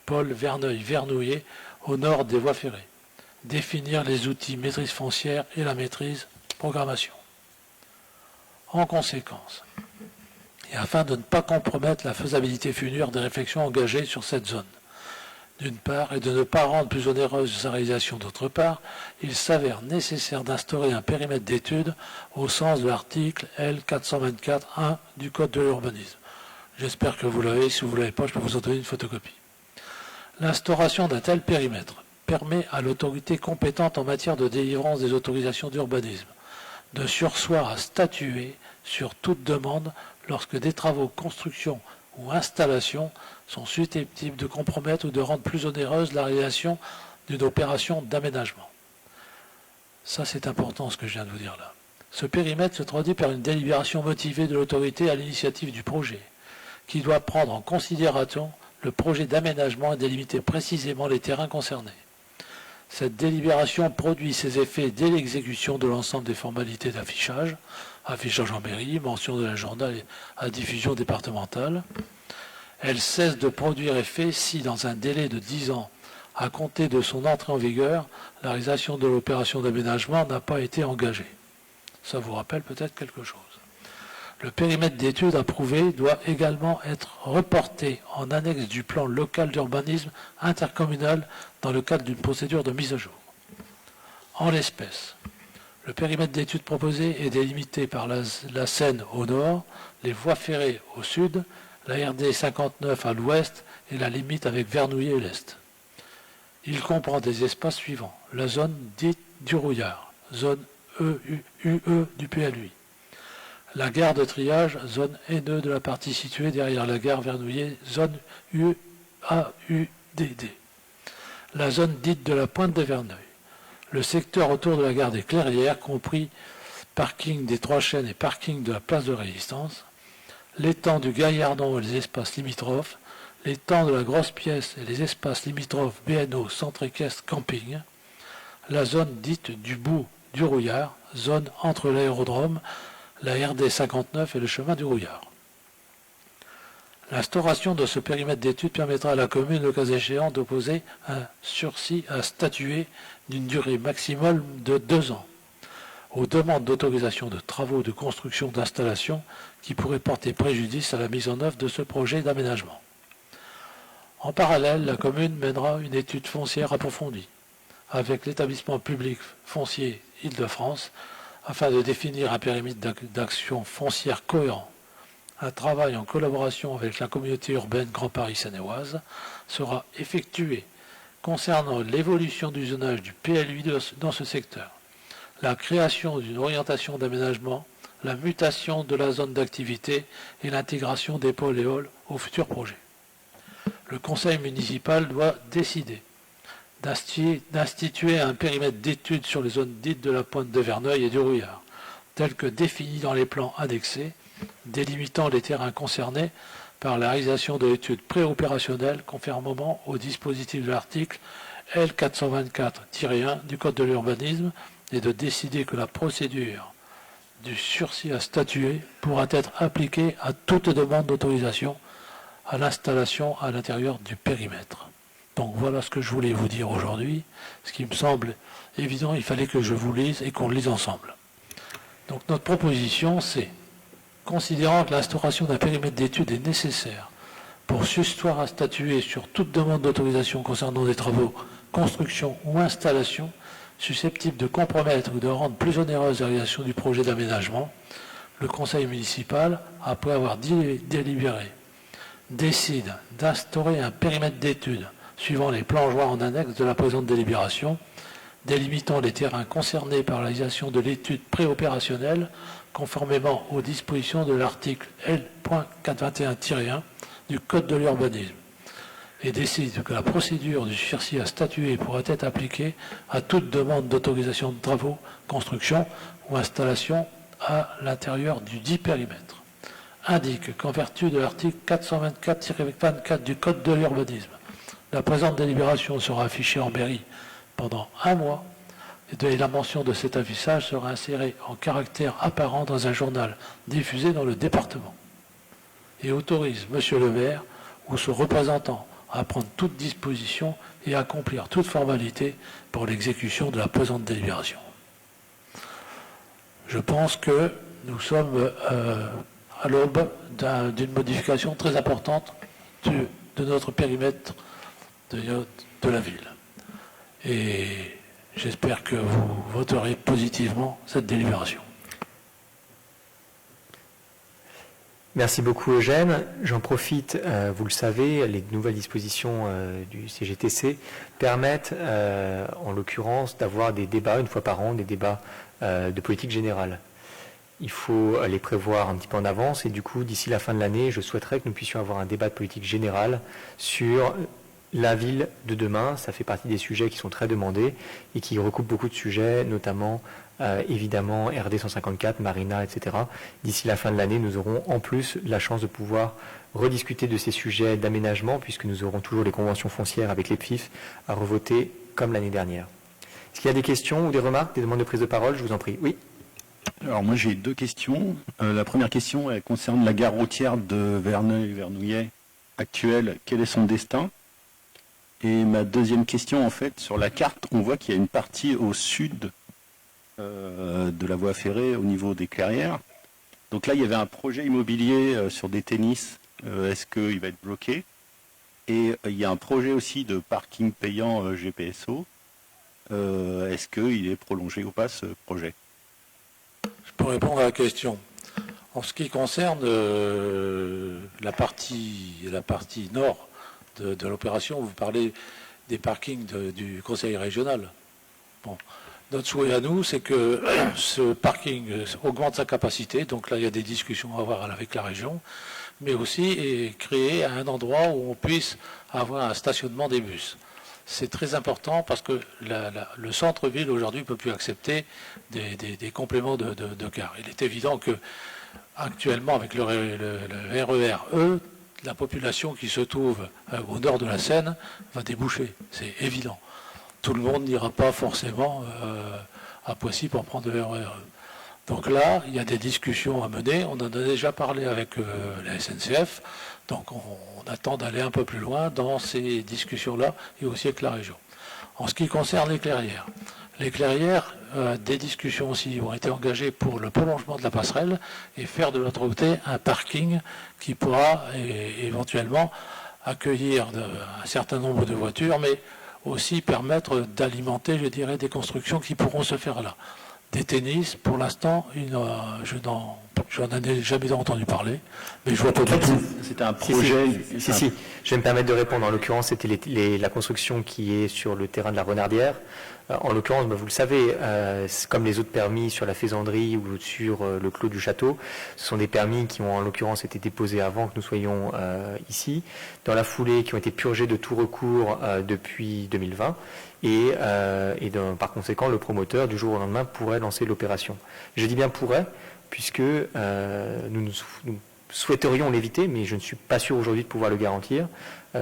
pôle Verneuil-Vernouillet, au nord des voies ferrées, définir les outils maîtrise foncière et la maîtrise programmation. En conséquence, et afin de ne pas compromettre la faisabilité future des réflexions engagées sur cette zone, d'une part, et de ne pas rendre plus onéreuse sa réalisation d'autre part, il s'avère nécessaire d'instaurer un périmètre d'étude au sens de l'article L 424-1 du Code de l'urbanisme. J'espère que vous l'avez. Si vous ne l'avez pas, je peux vous en donner une photocopie. L'instauration d'un tel périmètre permet à l'autorité compétente en matière de délivrance des autorisations d'urbanisme de surseoir à statuer sur toute demande lorsque des travaux, construction ou installation sont susceptibles de compromettre ou de rendre plus onéreuse la réalisation d'une opération d'aménagement. Ça, c'est important ce que je viens de vous dire là. Ce périmètre se traduit par une délibération motivée de l'autorité à l'initiative du projet, qui doit prendre en considération le projet d'aménagement et délimiter précisément les terrains concernés. Cette délibération produit ses effets dès l'exécution de l'ensemble des formalités d'affichage, affichage en mairie, mention de l'agenda à diffusion départementale. Elle cesse de produire effet si, dans un délai de 10 ans, à compter de son entrée en vigueur, la réalisation de l'opération d'aménagement n'a pas été engagée. Ça vous rappelle peut-être quelque chose. Le périmètre d'étude approuvé doit également être reporté en annexe du plan local d'urbanisme intercommunal dans le cadre d'une procédure de mise à jour. En l'espèce, le périmètre d'étude proposé est délimité par la Seine au nord, les voies ferrées au sud, la RD 59 à l'ouest et la limite avec Vernouillet à l'est. Il comprend des espaces suivants. La zone dite du Rouillard, zone UE du PLUI. La gare de triage, zone NE de la partie située derrière la gare Vernouillet, zone AUDD. La zone dite de la Pointe de Verneuil. Le secteur autour de la gare des Clairières, compris parking des Trois Chênes et parking de la place de Résistance. L'étang du Gaillardon et les espaces limitrophes. L'étang de la Grosse Pièce et les espaces limitrophes BNO, centre équestre, camping. La zone dite du bout du Rouillard, zone entre l'aérodrome, la RD 59 et le chemin du Rouillard. L'instauration de ce périmètre d'étude permettra à la commune, le cas échéant, d'opposer un sursis à statuer d'une durée maximale de 2 ans aux demandes d'autorisation de travaux de construction d'installations qui pourraient porter préjudice à la mise en œuvre de ce projet d'aménagement. En parallèle, la commune mènera une étude foncière approfondie avec l'établissement public foncier Île-de-France afin de définir un périmètre d'action foncière cohérent. Un travail en collaboration avec la communauté urbaine Grand Paris Seine-et-Oise sera effectué concernant l'évolution du zonage du PLUI dans ce secteur, la création d'une orientation d'aménagement, la mutation de la zone d'activité et l'intégration des pôles éoles au futur projet. Le conseil municipal doit décider d'instituer un périmètre d'études sur les zones dites de la pointe de Verneuil et du Rouillard, tel que défini dans les plans annexés, délimitant les terrains concernés par la réalisation de l'étude préopérationnelle conformément au dispositif de l'article L424-1 du Code de l'urbanisme et de décider que la procédure du sursis à statuer pourra être appliquée à toute demande d'autorisation à l'installation à l'intérieur du périmètre. Donc voilà ce que je voulais vous dire aujourd'hui. Ce qui me semble évident, il fallait que je vous lise et qu'on le lise ensemble. Donc notre proposition, c'est, considérant que l'instauration d'un périmètre d'étude est nécessaire pour surseoir à statuer sur toute demande d'autorisation concernant des travaux, construction ou installation susceptibles de compromettre ou de rendre plus onéreuse la réalisation du projet d'aménagement, le conseil municipal, après avoir délibéré, décide d'instaurer un périmètre d'étude suivant les plans joints en annexe de la présente délibération, délimitant les terrains concernés par la réalisation de l'étude préopérationnelle conformément aux dispositions de l'article L.421-1 du Code de l'urbanisme, et décide que la procédure du sursis à statuer pourra être appliquée à toute demande d'autorisation de travaux, construction ou installation à l'intérieur du dit périmètre. Indique qu'en vertu de l'article 424-24 du Code de l'urbanisme, la présente délibération sera affichée en mairie pendant 1 mois et la mention de cet affichage sera insérée en caractère apparent dans un journal diffusé dans le département et autorise M. le maire ou son représentant à prendre toute disposition et à accomplir toute formalité pour l'exécution de la présente délibération. Je pense que nous sommes à l'aube d'une modification très importante de notre périmètre de la ville. Et j'espère que vous voterez positivement cette délibération. Merci beaucoup Eugène. J'en profite, vous le savez, les nouvelles dispositions du CGTC permettent en l'occurrence d'avoir des débats une fois par an, des débats de politique générale. Il faut les prévoir un petit peu en avance et du coup d'ici la fin de l'année, je souhaiterais que nous puissions avoir un débat de politique générale sur la ville de demain. Ça fait partie des sujets qui sont très demandés et qui recoupent beaucoup de sujets, notamment évidemment RD 154, Marina, etc. D'ici la fin de l'année, nous aurons en plus la chance de pouvoir rediscuter de ces sujets d'aménagement, puisque nous aurons toujours les conventions foncières avec les PFIF à revoter comme l'année dernière. Est-ce qu'il y a des questions ou des remarques, des demandes de prise de parole? Je vous en prie. Oui. Alors moi j'ai 2 questions. La première question elle concerne la gare routière de Verneuil-Vernouillet actuelle. Quel est son destin? Et ma deuxième question, en fait, sur la carte, on voit qu'il y a une partie au sud de la voie ferrée au niveau des Clairières. Donc là, il y avait un projet immobilier sur des tennis. Est-ce qu'il va être bloqué? Et il y a un projet aussi de parking payant GPSO. Est-ce qu'il est prolongé ou pas, ce projet? Je peux répondre à la question. En ce qui concerne la partie nord de l'opération, vous parlez des parkings du conseil régional. Bon. Notre souhait à nous, c'est que ce parking augmente sa capacité, donc là il y a des discussions à avoir avec la région, mais aussi créer un endroit où on puisse avoir un stationnement des bus. C'est très important parce que le centre-ville aujourd'hui ne peut plus accepter des compléments de gare. Il est évident que actuellement avec le RER-E, la population qui se trouve au nord de la Seine va déboucher, c'est évident. Tout le monde n'ira pas forcément à Poissy pour prendre le RER. Donc là, il y a des discussions à mener. On en a déjà parlé avec la SNCF. Donc on attend d'aller un peu plus loin dans ces discussions-là et aussi avec la région. En ce qui concerne les clairières, des discussions aussi ont été engagées pour le prolongement de la passerelle et faire de l'autre côté un parking qui pourra éventuellement accueillir un certain nombre de voitures, mais aussi permettre d'alimenter, je dirais, des constructions qui pourront se faire là. Des tennis, pour l'instant, je n'en ai jamais entendu parler, mais je vois pas du tout. C'était un projet. Si. Je vais me permettre de répondre. En l'occurrence, c'était la construction qui est sur le terrain de la Renardière. En l'occurrence, vous le savez, comme les autres permis sur la Faisanderie ou sur le Clos du Château, ce sont des permis qui ont en l'occurrence été déposés avant que nous soyons ici, dans la foulée, qui ont été purgés de tout recours depuis 2020, et par conséquent, le promoteur, du jour au lendemain, pourrait lancer l'opération. Je dis bien pourrait, puisque nous souhaiterions l'éviter, mais je ne suis pas sûr aujourd'hui de pouvoir le garantir,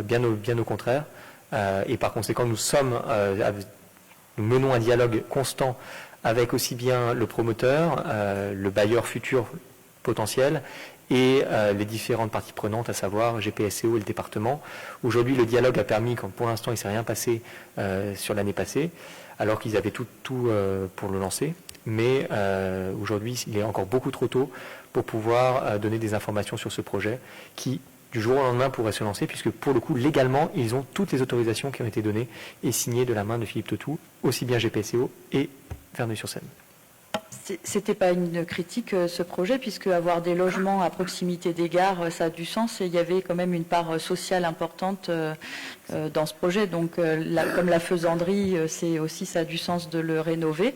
bien au contraire, et par conséquent, nous menons un dialogue constant avec aussi bien le promoteur, le bailleur futur potentiel et les différentes parties prenantes, à savoir GPSO et le département. Aujourd'hui, le dialogue a permis, quand pour l'instant il ne s'est rien passé sur l'année passée, alors qu'ils avaient tout pour le lancer. Mais aujourd'hui, il est encore beaucoup trop tôt pour pouvoir donner des informations sur ce projet qui, du jour au lendemain, pourrait se lancer, puisque pour le coup, légalement, ils ont toutes les autorisations qui ont été données et signées de la main de Philippe Totou, aussi bien GPSO et Verneuil-sur-Seine. C'était pas une critique, ce projet, puisque avoir des logements à proximité des gares, ça a du sens, et il y avait quand même une part sociale importante dans ce projet. Donc, comme la Faisanderie, c'est aussi, ça a du sens de le rénover.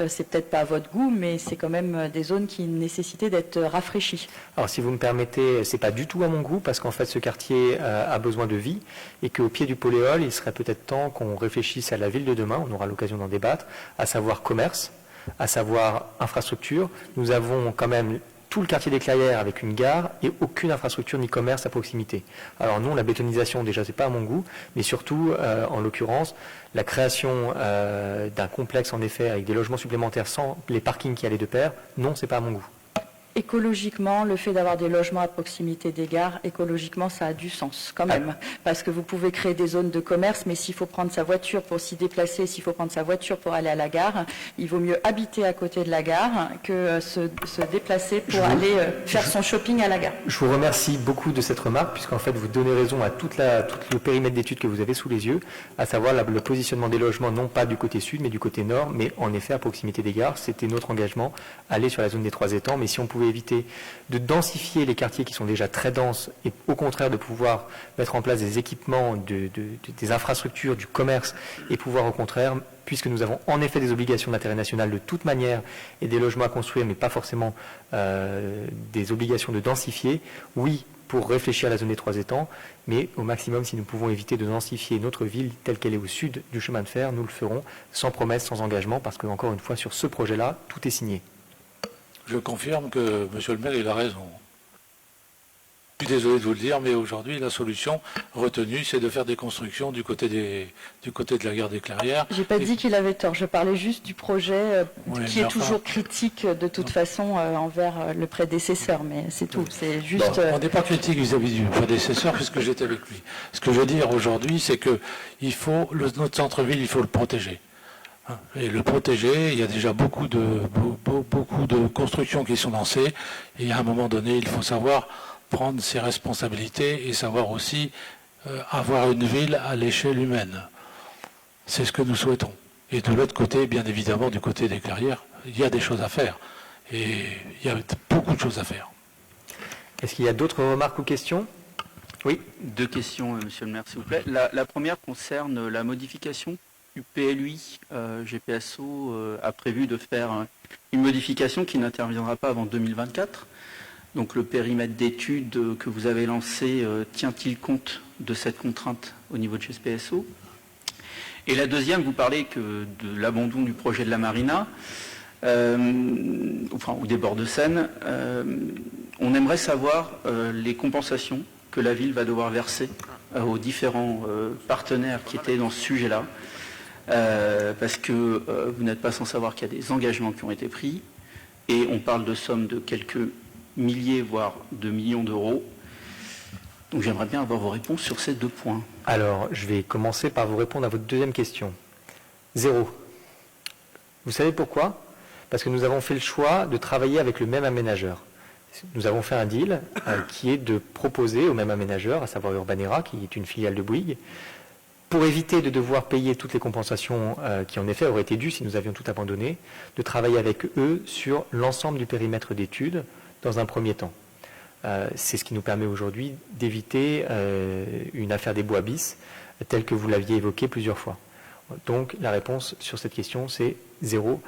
C'est peut-être pas à votre goût, mais c'est quand même des zones qui nécessitaient d'être rafraîchies. Alors, si vous me permettez, c'est pas du tout à mon goût, parce qu'en fait, ce quartier a besoin de vie, et qu'au pied du Poléol, il serait peut-être temps qu'on réfléchisse à la ville de demain, on aura l'occasion d'en débattre, à savoir commerce, à savoir infrastructure. Nous avons quand même tout le quartier des Clairières avec une gare et aucune infrastructure ni commerce à proximité. Alors non, la bétonisation, déjà, c'est pas à mon goût, mais surtout, en l'occurrence, la création d'un complexe, en effet, avec des logements supplémentaires sans les parkings qui allaient de pair, non, c'est pas à mon goût. Écologiquement, le fait d'avoir des logements à proximité des gares, écologiquement, ça a du sens quand même. Parce que vous pouvez créer des zones de commerce, mais s'il faut prendre sa voiture pour s'y déplacer, s'il faut prendre sa voiture pour aller à la gare, il vaut mieux habiter à côté de la gare que se déplacer pour aller faire son shopping à la gare. Je vous remercie beaucoup de cette remarque, puisqu'en fait, vous donnez raison à tout le périmètre d'études que vous avez sous les yeux, à savoir le positionnement des logements, non pas du côté sud, mais du côté nord, mais en effet à proximité des gares. C'était notre engagement, aller sur la zone des 3 étangs, mais si on pouvait éviter de densifier les quartiers qui sont déjà très denses et au contraire de pouvoir mettre en place des équipements, des infrastructures, du commerce et pouvoir au contraire, puisque nous avons en effet des obligations d'intérêt national de toute manière et des logements à construire mais pas forcément des obligations de densifier, oui, pour réfléchir à la zone des 3 étangs, mais au maximum, si nous pouvons éviter de densifier notre ville telle qu'elle est au sud du chemin de fer, nous le ferons sans promesse, sans engagement, parce que encore une fois, sur ce projet-là, tout est signé. Je confirme que M. le maire, il a raison. Je suis désolé de vous le dire, mais aujourd'hui, la solution retenue, c'est de faire des constructions du côté de la gare des Clairières. J'ai pas dit qu'il avait tort, je parlais juste du projet qui est toujours critique de toute façon envers le prédécesseur, mais c'est tout. C'est juste. On n'est pas critique vis-à-vis du prédécesseur puisque j'étais avec lui. Ce que je veux dire aujourd'hui, c'est que notre centre-ville, il faut le protéger. Et le protéger, il y a déjà beaucoup de constructions qui sont lancées, et à un moment donné, il faut savoir prendre ses responsabilités et savoir aussi avoir une ville à l'échelle humaine. C'est ce que nous souhaitons. Et de l'autre côté, bien évidemment, du côté des Clairières, il y a des choses à faire. Et il y a beaucoup de choses à faire. Est-ce qu'il y a d'autres remarques ou questions ? Oui. 2 questions, monsieur le maire, s'il vous plaît. La première concerne la modification du PLUI. GPSO a prévu de faire une modification qui n'interviendra pas avant 2024. Donc le périmètre d'études que vous avez lancé tient-il compte de cette contrainte au niveau de GPSO? Et la deuxième, vous parlez de l'abandon du projet de la Marina, ou des bords de Seine. On aimerait savoir les compensations que la ville va devoir verser aux différents partenaires qui étaient dans ce sujet-là. Parce que vous n'êtes pas sans savoir qu'il y a des engagements qui ont été pris, et on parle de sommes de quelques milliers, voire de millions d'euros. Donc j'aimerais bien avoir vos réponses sur ces 2 points. Alors, je vais commencer par vous répondre à votre deuxième question. 0. Vous savez pourquoi ? Parce que nous avons fait le choix de travailler avec le même aménageur. Nous avons fait un deal qui est de proposer au même aménageur, à savoir Urbanera, qui est une filiale de Bouygues, pour éviter de devoir payer toutes les compensations qui en effet auraient été dues si nous avions tout abandonné, de travailler avec eux sur l'ensemble du périmètre d'études dans un premier temps. C'est ce qui nous permet aujourd'hui d'éviter une affaire des bois bis, telle que vous l'aviez évoquée plusieurs fois. Donc la réponse sur cette question, c'est 0.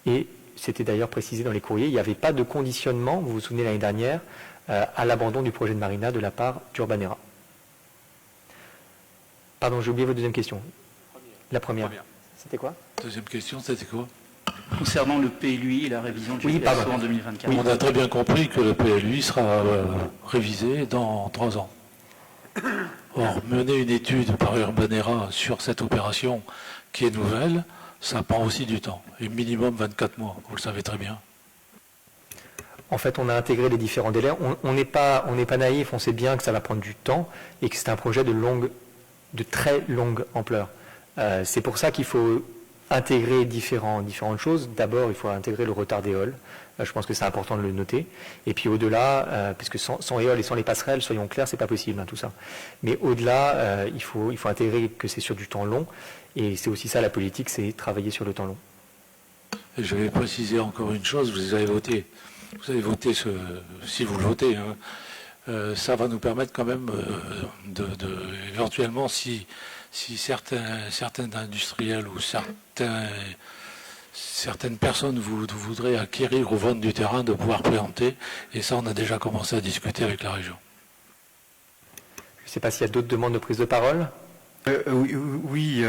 Et c'était d'ailleurs précisé dans les courriers, il n'y avait pas de conditionnement, vous vous souvenez l'année dernière, à l'abandon du projet de marina de la part d'Urbanera. Pardon, j'ai oublié votre deuxième question. La première. C'était quoi? Deuxième question, c'était quoi? Concernant le PLUI et la révision du Oui, GPSO pardon. en 2024. On a très bien compris que le PLUI sera révisé dans 3 ans. Or, mener une étude par Urbanera sur cette opération qui est nouvelle, ça prend aussi du temps, et minimum 24 mois, vous le savez très bien. En fait, on a intégré les différents délais. On n'est pas naïf, on sait bien que ça va prendre du temps et que c'est un projet de très longue ampleur. C'est pour ça qu'il faut intégrer différentes choses. D'abord, il faut intégrer le retard d'éole. Je pense que c'est important de le noter. Et puis au-delà, puisque sans éole et sans les passerelles, soyons clairs, c'est pas possible tout ça. Mais au-delà, il faut intégrer que c'est sur du temps long. Et c'est aussi ça la politique, c'est travailler sur le temps long. Et je vais préciser encore une chose, vous avez voté si vous le votez, ça va nous permettre quand même éventuellement si certains industriels ou certaines personnes voudraient acquérir ou vendre du terrain, de pouvoir préempter, et ça on a déjà commencé à discuter avec la région. Je ne sais pas s'il y a d'autres demandes de prise de parole. Oui,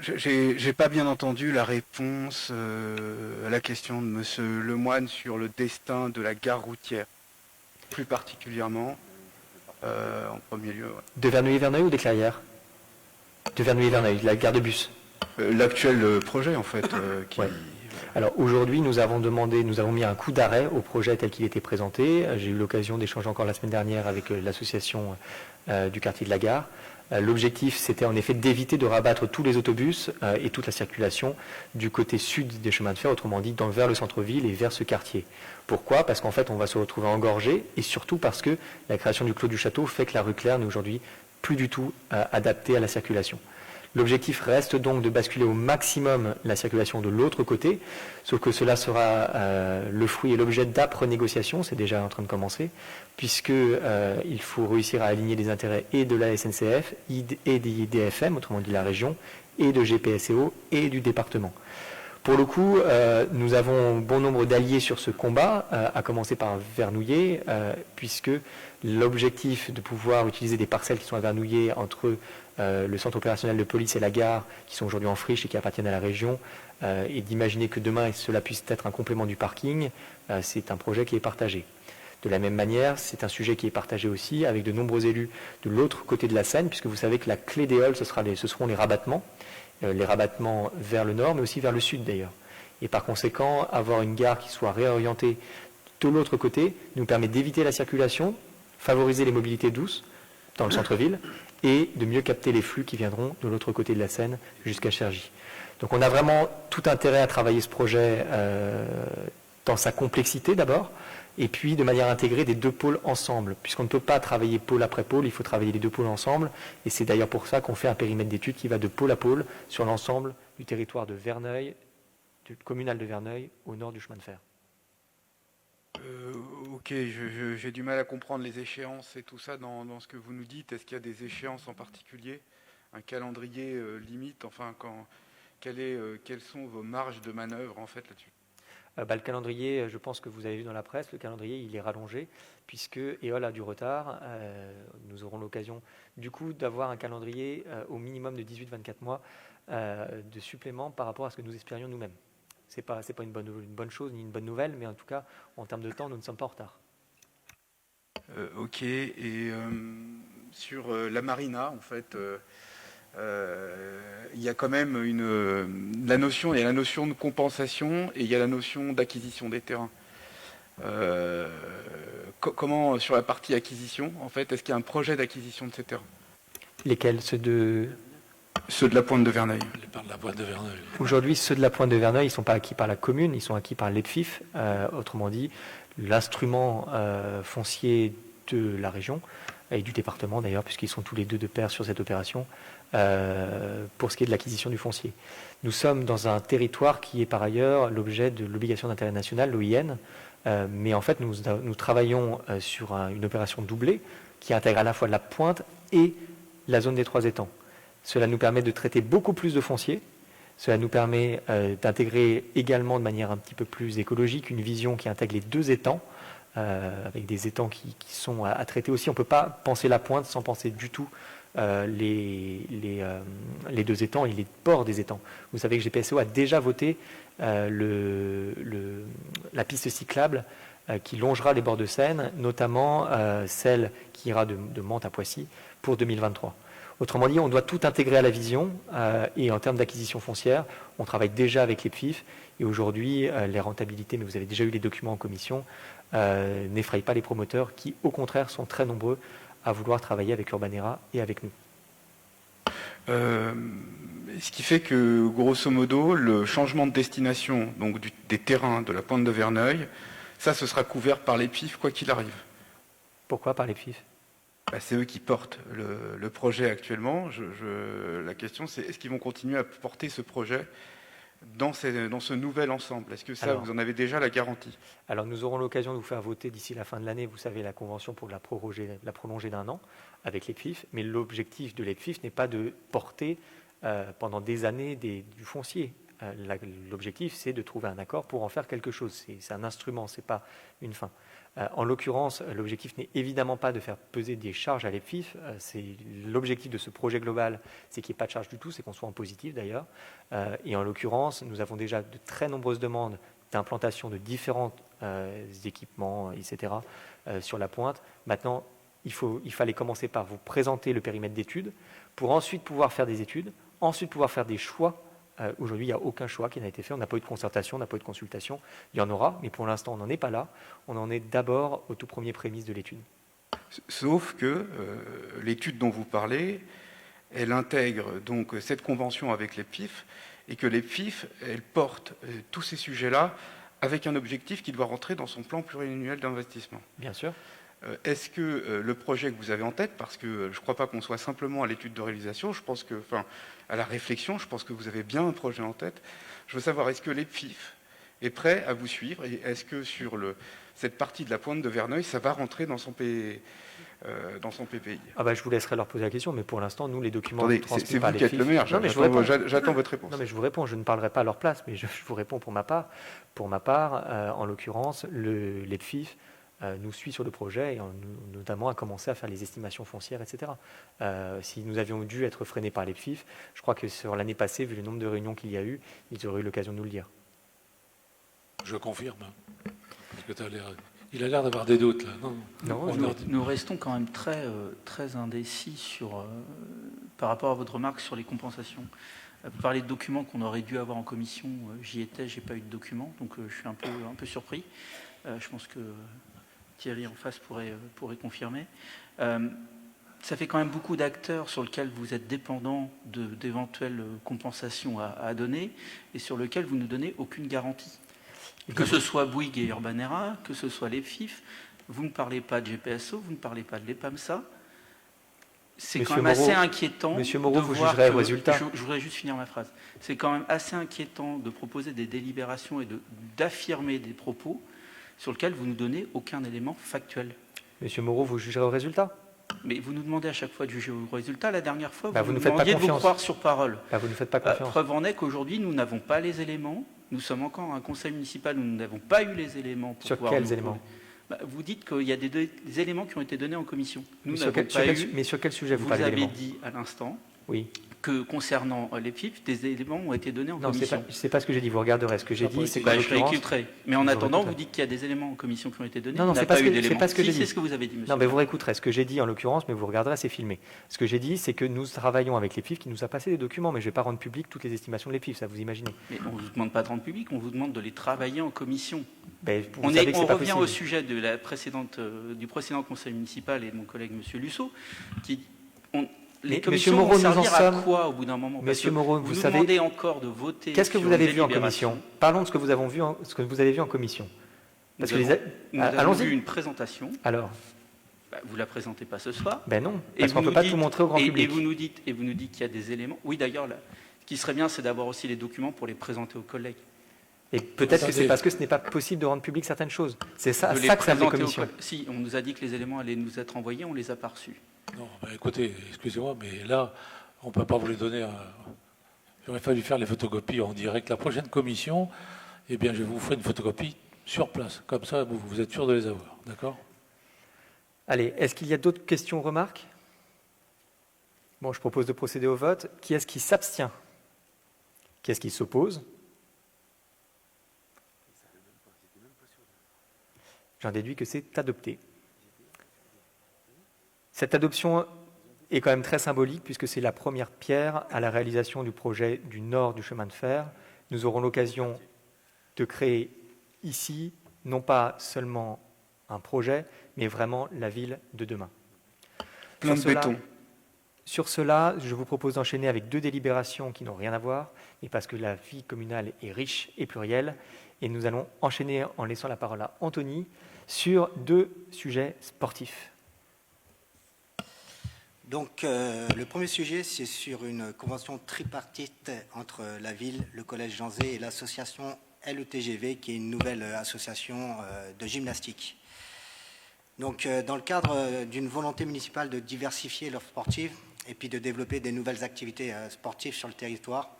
j'ai pas bien entendu la réponse à la question de Monsieur Lemoine sur le destin de la gare routière, plus particulièrement en premier lieu. Ouais. De Verneuil-Verneuil ou des Clairières? De Verneuil-Verneuil, la gare de bus. L'actuel projet, en fait. Ouais. Alors aujourd'hui, nous avons mis un coup d'arrêt au projet tel qu'il était présenté. J'ai eu l'occasion d'échanger encore la semaine dernière avec l'association du quartier de la gare. L'objectif, c'était en effet d'éviter de rabattre tous les autobus et toute la circulation du côté sud des chemins de fer, autrement dit vers le centre-ville et vers ce quartier. Pourquoi? Parce qu'en fait, on va se retrouver engorgé, et surtout parce que la création du Clos du Château fait que la rue Claire n'est aujourd'hui plus du tout adaptée à la circulation. L'objectif reste donc de basculer au maximum la circulation de l'autre côté, sauf que cela sera le fruit et l'objet d'âpres négociations, c'est déjà en train de commencer, puisqu'il faut réussir à aligner les intérêts et de la SNCF, et des IDFM, autrement dit la région, et de GPSO et du département. Pour le coup, nous avons bon nombre d'alliés sur ce combat, à commencer par Vernouillet, puisque l'objectif de pouvoir utiliser des parcelles qui sont à Vernouillet entre le centre opérationnel de police et la gare, qui sont aujourd'hui en friche et qui appartiennent à la région, et d'imaginer que demain cela puisse être un complément du parking, c'est un projet qui est partagé. De la même manière, c'est un sujet qui est partagé aussi avec de nombreux élus de l'autre côté de la Seine, puisque vous savez que la clé des halls, ce seront les rabattements vers le nord, mais aussi vers le sud d'ailleurs. Et par conséquent, avoir une gare qui soit réorientée de l'autre côté nous permet d'éviter la circulation, favoriser les mobilités douces dans le centre-ville, et de mieux capter les flux qui viendront de l'autre côté de la Seine jusqu'à Cergy. Donc on a vraiment tout intérêt à travailler ce projet dans sa complexité d'abord, et puis de manière intégrée des deux pôles ensemble. Puisqu'on ne peut pas travailler pôle après pôle, il faut travailler les deux pôles ensemble, et c'est d'ailleurs pour ça qu'on fait un périmètre d'études qui va de pôle à pôle sur l'ensemble du territoire de Verneuil, du communal de Verneuil, au nord du chemin de fer. Ok, j'ai du mal à comprendre les échéances et tout ça dans ce que vous nous dites. Est-ce qu'il y a des échéances en particulier? Un calendrier limite? Enfin, quelles sont vos marges de manœuvre en fait là-dessus? Le calendrier, je pense que vous avez vu dans la presse, le calendrier il est rallongé puisque EOL a du retard. Nous aurons l'occasion du coup d'avoir un calendrier au minimum de 18-24 mois de supplément par rapport à ce que nous espérions nous-mêmes. C'est pas une bonne chose ni une bonne nouvelle, mais en tout cas, en termes de temps, nous ne sommes pas en retard. Ok, et sur la marina, en fait, il y a quand même il y a la notion de compensation et il y a la notion d'acquisition des terrains. Comment, sur la partie acquisition, en fait, est-ce qu'il y a un projet d'acquisition de ces terrains? Lesquels? Ceux de la Pointe de Verneuil. Aujourd'hui, ceux de la Pointe de Verneuil, ils ne sont pas acquis par la commune, ils sont acquis par l'EDFIF, autrement dit, l'instrument foncier de la région, et du département d'ailleurs, puisqu'ils sont tous les deux de pair sur cette opération, pour ce qui est de l'acquisition du foncier. Nous sommes dans un territoire qui est par ailleurs l'objet de l'obligation d'intérêt national, l'OIN, mais en fait nous travaillons sur une opération doublée qui intègre à la fois la pointe et la zone des 3 étangs. Cela nous permet de traiter beaucoup plus de foncier. Cela nous permet d'intégrer également de manière un petit peu plus écologique une vision qui intègre les 2 étangs, avec des étangs qui sont à traiter aussi. On ne peut pas penser la pointe sans penser du tout les 2 étangs et les bords des étangs. Vous savez que GPSO a déjà voté la piste cyclable qui longera les bords de Seine, notamment celle qui ira de Mantes à Poissy pour 2023. Autrement dit, on doit tout intégrer à la vision et en termes d'acquisition foncière, on travaille déjà avec les PFIF et aujourd'hui, les rentabilités, mais vous avez déjà eu les documents en commission, n'effrayent pas les promoteurs qui, au contraire, sont très nombreux à vouloir travailler avec Urbanera et avec nous. Ce qui fait que, grosso modo, le changement de destination donc des terrains de la pointe de Verneuil, ça, ce sera couvert par les PFIF quoi qu'il arrive. Pourquoi par les PFIF ? C'est eux qui portent le projet actuellement. La question, c'est est-ce qu'ils vont continuer à porter ce projet dans ce nouvel ensemble? Est-ce que ça, vous en avez déjà la garantie? Alors, nous aurons l'occasion de vous faire voter d'ici la fin de l'année, vous savez, la convention pour la prolonger d'1 an avec les PFIF, mais l'objectif de l'EPFIF n'est pas de porter pendant des années du foncier. L'objectif, c'est de trouver un accord pour en faire quelque chose. C'est un instrument, ce n'est pas une fin. En l'occurrence, l'objectif n'est évidemment pas de faire peser des charges à l'EPFIF. L'objectif de ce projet global, c'est qu'il n'y ait pas de charge du tout, c'est qu'on soit en positif d'ailleurs. Et en l'occurrence, nous avons déjà de très nombreuses demandes d'implantation de différents équipements, etc. Sur la pointe. Maintenant, il fallait commencer par vous présenter le périmètre d'études pour ensuite pouvoir faire des études, ensuite pouvoir faire des choix. Aujourd'hui, il n'y a aucun choix qui n'a été fait. On n'a pas eu de concertation, on n'a pas eu de consultation. Il y en aura, mais pour l'instant, on n'en est pas là. On en est d'abord aux tout premiers prémices de l'étude. Sauf que l'étude dont vous parlez, elle intègre donc cette convention avec les PFIF et que les PFIF, elles portent tous ces sujets-là avec un objectif qui doit rentrer dans son plan pluriannuel d'investissement. Bien sûr. Est-ce que le projet que vous avez en tête, parce que je ne crois pas qu'on soit simplement à l'étude de réalisation, je pense que, à la réflexion, je pense que vous avez bien un projet en tête. Je veux savoir, est-ce que les PFIF est prêt à vous suivre et est-ce que sur cette partie de la pointe de Verneuil, ça va rentrer dans son PPI? Je vous laisserai leur poser la question, mais pour l'instant, nous, les documents transmis par les PFIF... C'est vous qui êtes le maire, j'attends votre réponse. Non, mais je vous réponds, je ne parlerai pas à leur place, mais je vous réponds pour ma part. Pour ma part, en l'occurrence, les PFIF nous suit sur le projet et notamment à commencer à faire les estimations foncières, etc. Si nous avions dû être freinés par les PFIF, je crois que sur l'année passée, vu le nombre de réunions qu'il y a eu, ils auraient eu l'occasion de nous le dire. Je confirme. Parce que il a l'air d'avoir des doutes là. Nous restons quand même très indécis par rapport à votre remarque sur les compensations. Vous parlez de documents qu'on aurait dû avoir en commission. J'y étais, j'ai pas eu de documents, donc je suis un peu surpris. Je pense que Thierry en face pourrait confirmer. Ça fait quand même beaucoup d'acteurs sur lesquels vous êtes dépendants d'éventuelles compensations à donner et sur lesquels vous ne donnez aucune garantie. Que ce soit Bouygues et Urbanera, que ce soit les PFIF, vous ne parlez pas de GPSO, vous ne parlez pas de l'EPAMSA. C'est quand même assez inquiétant. Monsieur Moreau, vous jugerez au résultat. Je voudrais juste finir ma phrase. C'est quand même assez inquiétant de proposer des délibérations et d'affirmer des propos sur lesquels vous ne donnez aucun élément factuel. Monsieur Moreau, vous jugerez au résultat. Mais vous nous demandez à chaque fois de juger au résultat. La dernière fois, vous nous demandiez de vous croire sur parole. Vous ne faites pas confiance. Preuve en est qu'aujourd'hui, nous n'avons pas les éléments. Nous sommes encore un conseil municipal où nous n'avons pas eu les éléments. Sur quels éléments? Vous dites qu'il y a des éléments qui ont été donnés en commission. Mais sur quel sujet vous parlez d'éléments? Vous avez dit à l'instant que concernant les PFIF, des éléments ont été donnés en commission. Non, c'est pas ce que j'ai dit. Vous regarderez. Ce que j'ai dit, c'est que je réécouterai. Mais en attendant, vous dites qu'il y a des éléments en commission qui ont été donnés. Non, c'est pas ce que j'ai dit. C'est ce que vous avez dit, monsieur. Non, mais vous réécouterez. Ce que j'ai dit en l'occurrence, mais vous regarderez, c'est filmé. Ce que j'ai dit, c'est que nous travaillons avec les PFIF qui nous a passé des documents, mais je ne vais pas rendre public toutes les estimations de les PFIF, ça vous imaginez. Mais on ne vous demande pas de rendre public, on vous demande de les travailler en commission. On revient au sujet de du précédent conseil municipal et de mon collègue monsieur Lusso, les commissions vont servir à quoi au bout d'un moment? Monsieur Moreau, vous nous demandez encore de voter. Qu'est-ce que vous avez vu en commission? Parlons de ce que vous avez vu en commission. Nous avons vu une présentation. Alors vous ne la présentez pas ce soir. Non, parce qu'on ne peut pas tout montrer au grand public. Et vous nous dites qu'il y a des éléments. Oui, d'ailleurs, ce qui serait bien, c'est d'avoir aussi les documents pour les présenter aux collègues. Et peut-être que c'est parce que ce n'est pas possible de rendre public certaines choses. C'est ça que ça fait commission. Si, on nous a dit que les éléments allaient nous être envoyés, on ne les a pas reçus. Non, écoutez, excusez-moi, mais là, On ne peut pas vous les donner. Il aurait fallu faire les photocopies en direct. La prochaine commission, eh bien, je vous ferai une photocopie sur place. Comme ça, vous êtes sûr de les avoir. D'accord ? Allez, est-ce qu'il y a d'autres questions ou remarques? Bon, je propose de procéder au vote. Qui est-ce qui s'abstient? Qui est-ce qui s'oppose? J'en déduis que c'est adopté. Cette adoption est quand même très symbolique puisque c'est la première pierre à la réalisation du projet du nord du chemin de fer. Nous aurons l'occasion de créer ici, non pas seulement un projet, mais vraiment la ville de demain. Plein de béton. Sur cela, je vous propose d'enchaîner avec 2 délibérations qui n'ont rien à voir, mais parce que la vie communale est riche et plurielle. Et nous allons enchaîner en laissant la parole à Anthony sur 2 sujets sportifs. Donc, le premier sujet, c'est sur une convention tripartite entre la ville, le collège Jean Zay et l'association LETGV, qui est une nouvelle association de gymnastique. Donc, dans le cadre d'une volonté municipale de diversifier l'offre sportive et puis de développer des nouvelles activités sportives sur le territoire,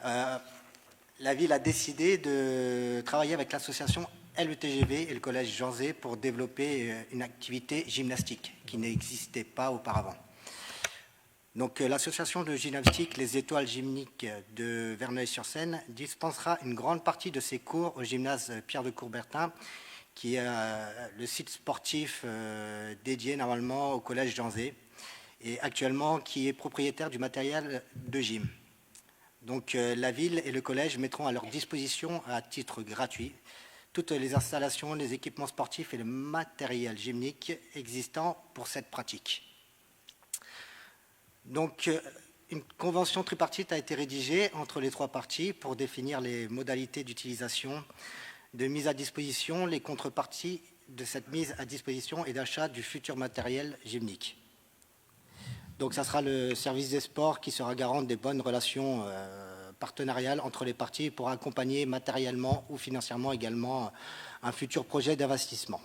la ville a décidé de travailler avec l'association LETGV et le collège Jean Zay pour développer une activité gymnastique qui n'existait pas auparavant. Donc, l'association de gymnastique Les Étoiles Gymniques de Verneuil-sur-Seine dispensera une grande partie de ses cours au gymnase Pierre de Coubertin, qui est le site sportif dédié normalement au collège Jean Zay et actuellement qui est propriétaire du matériel de gym. Donc, la ville et le collège mettront à leur disposition à titre gratuit toutes les installations, les équipements sportifs et le matériel gymnique existant pour cette pratique. Donc, une convention tripartite a été rédigée entre les 3 parties pour définir les modalités d'utilisation, de mise à disposition, les contreparties de cette mise à disposition et d'achat du futur matériel gymnique. Donc, ça sera le service des sports qui sera garant des bonnes relations partenariales entre les parties pour accompagner matériellement ou financièrement également un futur projet d'investissement.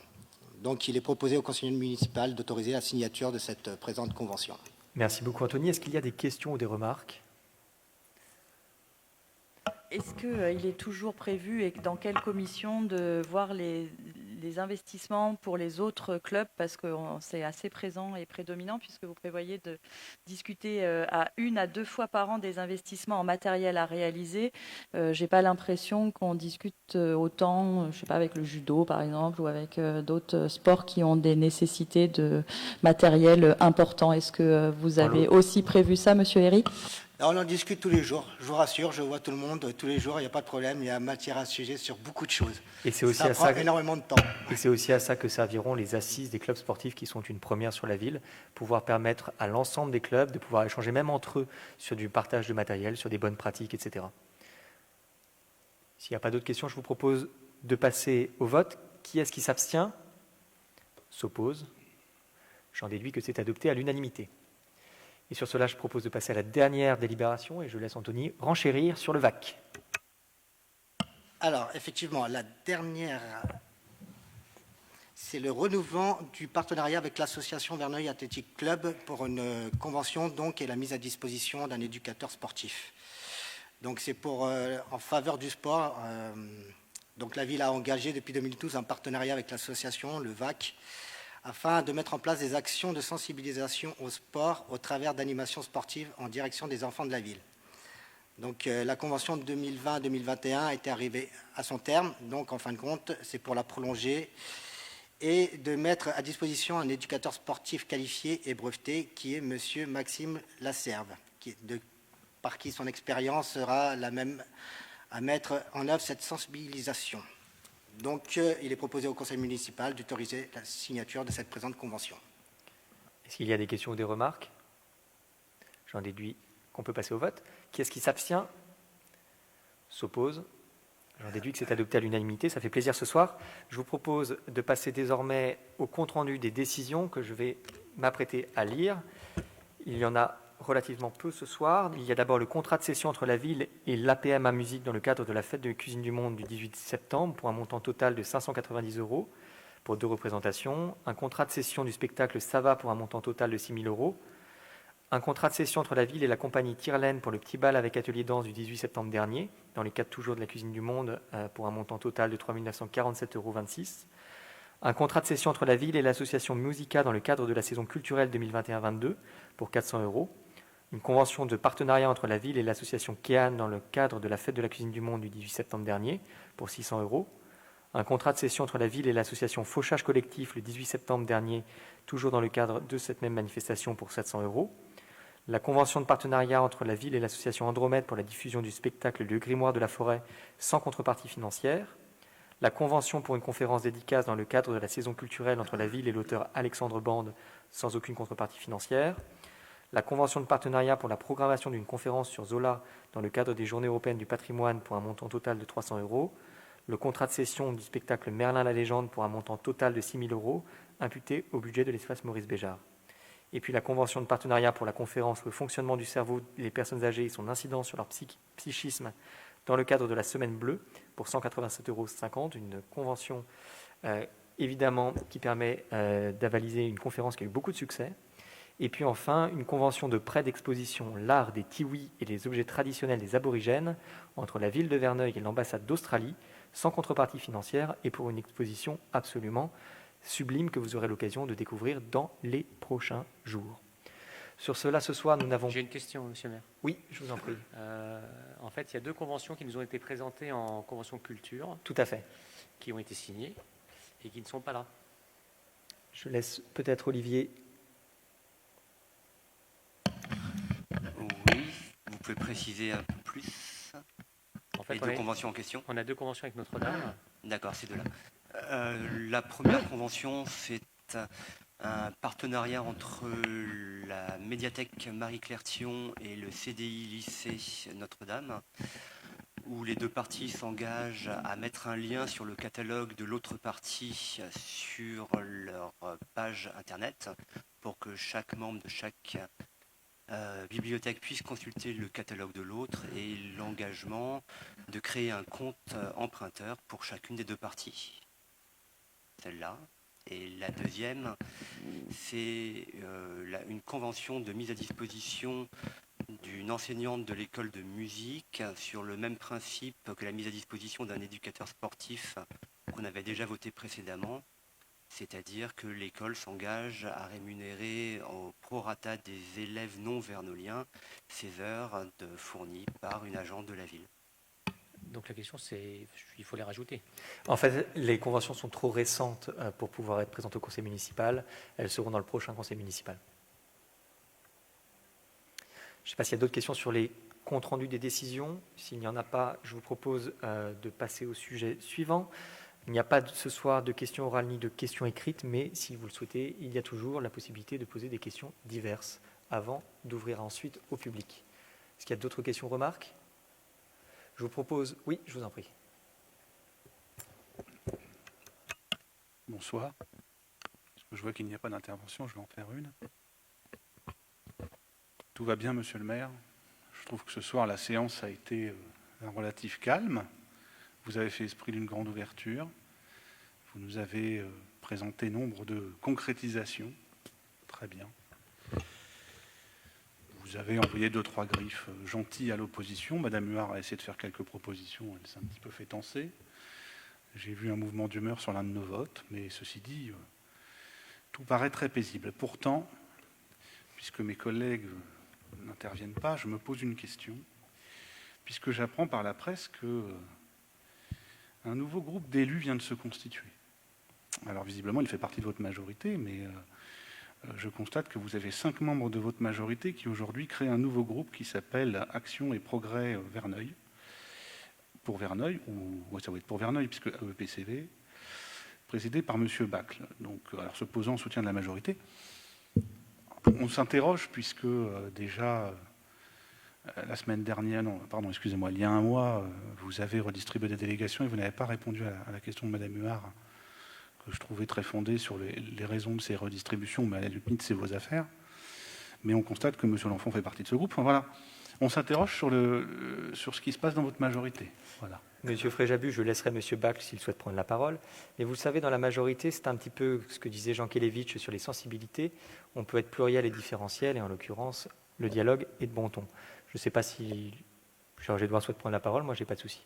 Donc, il est proposé au conseil municipal d'autoriser la signature de cette présente convention. Merci beaucoup, Anthony. Est-ce qu'il y a des questions ou des remarques? Est-ce qu'il est toujours prévu et dans quelle commission de voir les investissements pour les autres clubs, parce que c'est assez présent et prédominant puisque vous prévoyez de discuter à 1 à 2 fois par an des investissements en matériel à réaliser. J'ai pas l'impression qu'on discute autant, je sais pas, avec le judo par exemple ou avec d'autres sports qui ont des nécessités de matériel important. Est-ce que vous avez aussi prévu ça, Monsieur Eric? On en discute tous les jours, je vous rassure, je vois tout le monde tous les jours, il n'y a pas de problème, il y a matière à sujet sur beaucoup de choses. Et c'est aussi ça prend énormément de temps. Et c'est aussi à ça que serviront les assises des clubs sportifs qui sont une première sur la ville, pouvoir permettre à l'ensemble des clubs de pouvoir échanger même entre eux sur du partage de matériel, sur des bonnes pratiques, etc. S'il n'y a pas d'autres questions, je vous propose de passer au vote. Qui est-ce qui s'abstient? S'oppose? J'en déduis que c'est adopté à l'unanimité. Et sur cela, je propose de passer à la dernière délibération et je laisse Anthony renchérir sur le VAC. Alors, effectivement, la dernière, c'est le renouvellement du partenariat avec l'association Verneuil Athletic Club pour une convention donc, et la mise à disposition d'un éducateur sportif. Donc, c'est pour en faveur du sport. Donc, la ville a engagé depuis 2012 un partenariat avec l'association, le VAC, afin de mettre en place des actions de sensibilisation au sport au travers d'animations sportives en direction des enfants de la ville. Donc la convention de 2020-2021 a été arrivée à son terme, donc en fin de compte, c'est pour la prolonger et de mettre à disposition un éducateur sportif qualifié et breveté qui est M. Maxime Lasserve, par qui son expérience sera la même à mettre en œuvre cette sensibilisation. Donc, il est proposé au conseil municipal d'autoriser la signature de cette présente convention. Est-ce qu'il y a des questions ou des remarques? J'en déduis qu'on peut passer au vote. Qui est-ce qui s'abstient? S'oppose? J'en déduis que c'est adopté à l'unanimité. Ça fait plaisir ce soir. Je vous propose de passer désormais au compte-rendu des décisions que je vais m'apprêter à lire. Il y en a relativement peu ce soir. Il y a d'abord le contrat de cession entre la ville et l'APM à musique dans le cadre de la fête de cuisine du monde du 18 septembre pour un montant total de 590 € pour 2 représentations. Un contrat de cession du spectacle Ça va pour un montant total de 6 000 €. Un contrat de cession entre la ville et la compagnie Tirlaine pour le petit bal avec atelier danse du 18 septembre dernier, dans le cadre toujours de la Cuisine du Monde, pour un montant total de 3 947,26 €. Un contrat de cession entre la ville et l'association Musica dans le cadre de la saison culturelle 2021-22 pour 400 €. Une convention de partenariat entre la ville et l'association Kéan dans le cadre de la fête de la Cuisine du Monde du 18 septembre dernier pour 600 €. Un contrat de cession entre la ville et l'association Fauchage Collectif le 18 septembre dernier, toujours dans le cadre de cette même manifestation pour 700 €. La convention de partenariat entre la ville et l'association Andromède pour la diffusion du spectacle Le Grimoire de la Forêt sans contrepartie financière. La convention pour une conférence dédicace dans le cadre de la saison culturelle entre la ville et l'auteur Alexandre Bande sans aucune contrepartie financière. La convention de partenariat pour la programmation d'une conférence sur Zola dans le cadre des Journées européennes du patrimoine pour un montant total de 300 €. Le contrat de cession du spectacle Merlin la légende pour un montant total de 6 000 € imputé au budget de l'espace Maurice Béjart. Et puis la convention de partenariat pour la conférence Le fonctionnement du cerveau des personnes âgées et son incidence sur leur psychisme dans le cadre de la Semaine Bleue pour 187,50 €, une convention évidemment qui permet d'avaliser une conférence qui a eu beaucoup de succès. Et puis enfin, une convention de prêt d'exposition L'art des tiwis et les objets traditionnels des aborigènes entre la ville de Verneuil et l'ambassade d'Australie, sans contrepartie financière et pour une exposition absolument sublime que vous aurez l'occasion de découvrir dans les prochains jours. Sur cela, ce soir, nous n'avons... J'ai une question, monsieur le maire. Oui, je vous en prie. En fait, il y a 2 conventions qui nous ont été présentées en convention culture. Tout à fait. Qui ont été signées et qui ne sont pas là. Je laisse peut-être Olivier. Oui, vous pouvez préciser un peu plus En fait, les 2 conventions en question? On a 2 conventions avec Notre-Dame. D'accord, c'est 2-là. La première convention, c'est un partenariat entre la médiathèque Marie-Claire Thion et le CDI lycée Notre-Dame, où les 2 parties s'engagent à mettre un lien sur le catalogue de l'autre partie sur leur page internet pour que chaque membre de chaque bibliothèque puisse consulter le catalogue de l'autre et l'engagement de créer un compte emprunteur pour chacune des 2 parties. Celle-là. Et la deuxième, c'est une convention de mise à disposition d'une enseignante de l'école de musique sur le même principe que la mise à disposition d'un éducateur sportif qu'on avait déjà voté précédemment, c'est-à-dire que l'école s'engage à rémunérer au prorata des élèves non vernoliens ces heures fournies par une agente de la ville. Donc la question, c'est il faut les rajouter. En fait, les conventions sont trop récentes pour pouvoir être présentées au conseil municipal. Elles seront dans le prochain conseil municipal. Je ne sais pas s'il y a d'autres questions sur les comptes rendus des décisions. S'il n'y en a pas, je vous propose de passer au sujet suivant. Il n'y a pas ce soir de questions orales ni de questions écrites, mais si vous le souhaitez, il y a toujours la possibilité de poser des questions diverses avant d'ouvrir ensuite au public. Est-ce qu'il y a d'autres questions, remarques ? Je vous propose... Oui, je vous en prie. Bonsoir. Je vois qu'il n'y a pas d'intervention, je vais en faire une. Tout va bien, monsieur le maire. Je trouve que ce soir, la séance a été un relatif calme. Vous avez fait esprit d'une grande ouverture. Vous nous avez présenté nombre de concrétisations. Très bien. Vous avez envoyé 2-3 griffes gentilles à l'opposition. Madame Huard a essayé de faire quelques propositions. Elle s'est un petit peu fait tancer. J'ai vu un mouvement d'humeur sur l'un de nos votes. Mais ceci dit, tout paraît très paisible. Pourtant, puisque mes collègues n'interviennent pas, je me pose une question. Puisque j'apprends par la presse que un nouveau groupe d'élus vient de se constituer. Alors visiblement, il fait partie de votre majorité, mais je constate que vous avez 5 membres de votre majorité qui aujourd'hui créent un nouveau groupe qui s'appelle Action et Progrès Verneuil. Pour Verneuil, ou ça va être pour Verneuil, puisque AEPCV, présidé par M. Bacle. Donc, alors se posant en soutien de la majorité, on s'interroge puisque déjà la semaine dernière, non, pardon, excusez-moi, il y a un mois, vous avez redistribué des délégations et vous n'avez pas répondu à la question de Mme Huard, que je trouvais très fondée sur les raisons de ces redistributions, mais à la limite, c'est vos affaires. Mais on constate que M. L'Enfant fait partie de ce groupe. Enfin, voilà. On s'interroge sur ce qui se passe dans votre majorité. Voilà. Monsieur Fréjabu, je laisserai Monsieur Bacle s'il souhaite prendre la parole. Mais vous le savez, dans la majorité, c'est un petit peu ce que disait Jean Kelevitch sur les sensibilités. On peut être pluriel et différentiel, et en l'occurrence, le dialogue est de bon ton. Je ne sais pas si Georges-Édouard souhaite prendre la parole, moi j'ai pas de souci.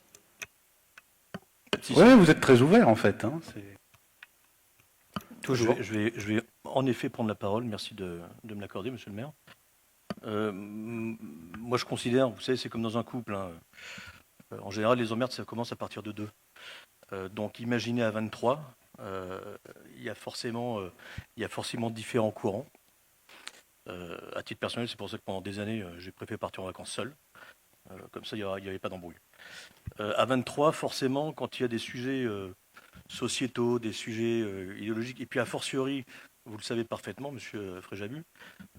Oui, vous êtes très ouvert en fait. Hein, Toujours. Je vais en effet prendre la parole. Merci de me l'accorder, monsieur le maire. Moi, je considère, vous savez, c'est comme dans un couple. Hein. En général, les emmerdes, ça commence à partir de 2. Donc, imaginez à 23, il y a forcément différents courants. À titre personnel, c'est pour ça que pendant des années, j'ai préféré partir en vacances seul. Comme ça, il n'y avait pas d'embrouille. À 23, forcément, quand il y a des sujets sociétaux, des sujets idéologiques, et puis a fortiori, vous le savez parfaitement, monsieur Fréjabu,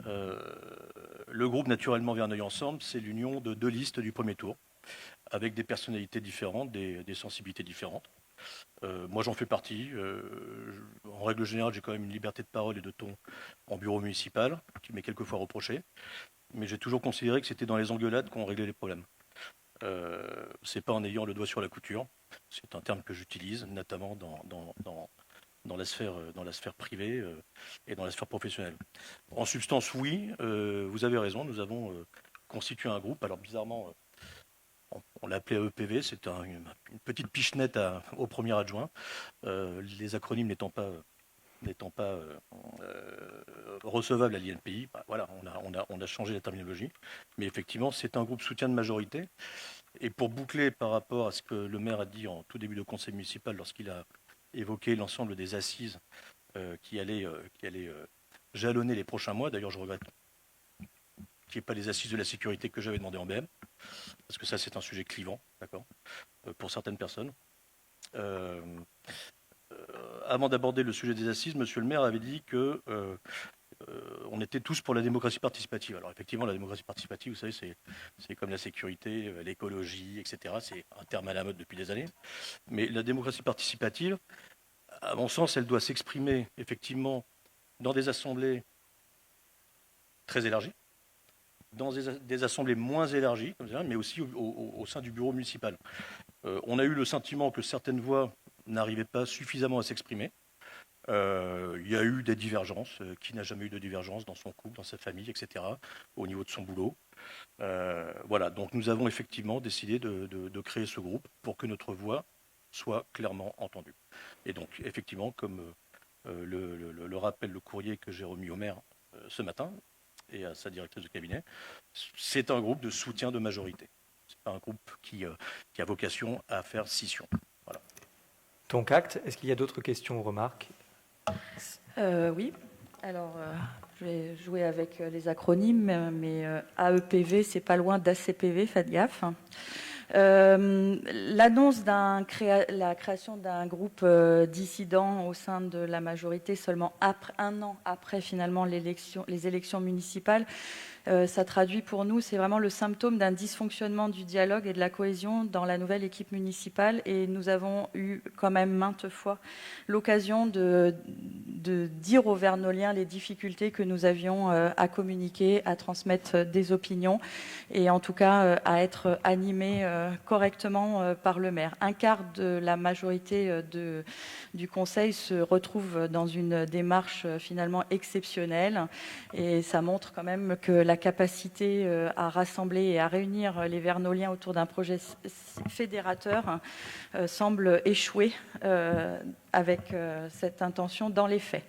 le groupe naturellement Verneuil Ensemble, c'est l'union de 2 listes du premier tour, avec des personnalités différentes, des sensibilités différentes. Moi, j'en fais partie. En règle générale, j'ai quand même une liberté de parole et de ton en bureau municipal, qui m'est quelquefois reprochée. Mais j'ai toujours considéré que c'était dans les engueulades qu'on réglait les problèmes. C'est pas en ayant le doigt sur la couture. C'est un terme que j'utilise, notamment dans la sphère privée et dans la sphère professionnelle. En substance, oui, vous avez raison, nous avons constitué un groupe. Alors bizarrement, on l'appelait EPV, c'est une petite pichenette au premier adjoint, les acronymes n'étant pas recevable à l'INPI, voilà, on a changé la terminologie. Mais effectivement, c'est un groupe soutien de majorité. Et pour boucler par rapport à ce que le maire a dit en tout début de conseil municipal, lorsqu'il a évoqué l'ensemble des assises qui allaient jalonner les prochains mois, d'ailleurs je regrette qu'il n'y ait pas les assises de la sécurité que j'avais demandé en BM, parce que ça c'est un sujet clivant, d'accord, pour certaines personnes. Avant d'aborder le sujet des assises, monsieur le maire avait dit que on était tous pour la démocratie participative. Alors effectivement, la démocratie participative, vous savez, c'est comme la sécurité, l'écologie, etc. C'est un terme à la mode depuis des années. Mais la démocratie participative, à mon sens, elle doit s'exprimer effectivement dans des assemblées très élargies, dans des assemblées moins élargies, comme ça, mais aussi au sein du bureau municipal. On a eu le sentiment que certaines voix n'arrivaient pas suffisamment à s'exprimer. Il y a eu des divergences. Qui n'a jamais eu de divergences dans son couple, dans sa famille, etc., au niveau de son boulot. Voilà, donc nous avons effectivement décidé de créer ce groupe pour que notre voix soit clairement entendue. Et donc, effectivement, comme le rappelle le courrier que j'ai remis au maire ce matin et à sa directrice de cabinet, c'est un groupe de soutien de majorité. Ce n'est pas un groupe qui a vocation à faire scission. Voilà. Donc acte, est-ce qu'il y a d'autres questions ou remarques ? Oui. Alors, je vais jouer avec les acronymes, mais AEPV, c'est pas loin d'ACPV, faites gaffe. L'annonce la création d'un groupe dissident au sein de la majorité seulement un an après finalement les élections municipales, ça traduit pour nous, c'est vraiment le symptôme d'un dysfonctionnement du dialogue et de la cohésion dans la nouvelle équipe municipale. Et nous avons eu quand même maintes fois l'occasion de dire aux Vernoliens les difficultés que nous avions à communiquer, à transmettre des opinions et en tout cas à être animés correctement par le maire. Un quart de la majorité du conseil se retrouve dans une démarche finalement exceptionnelle et ça montre quand même que la capacité à rassembler et à réunir les Vernoliens autour d'un projet fédérateur semble échouer avec cette intention dans les faits.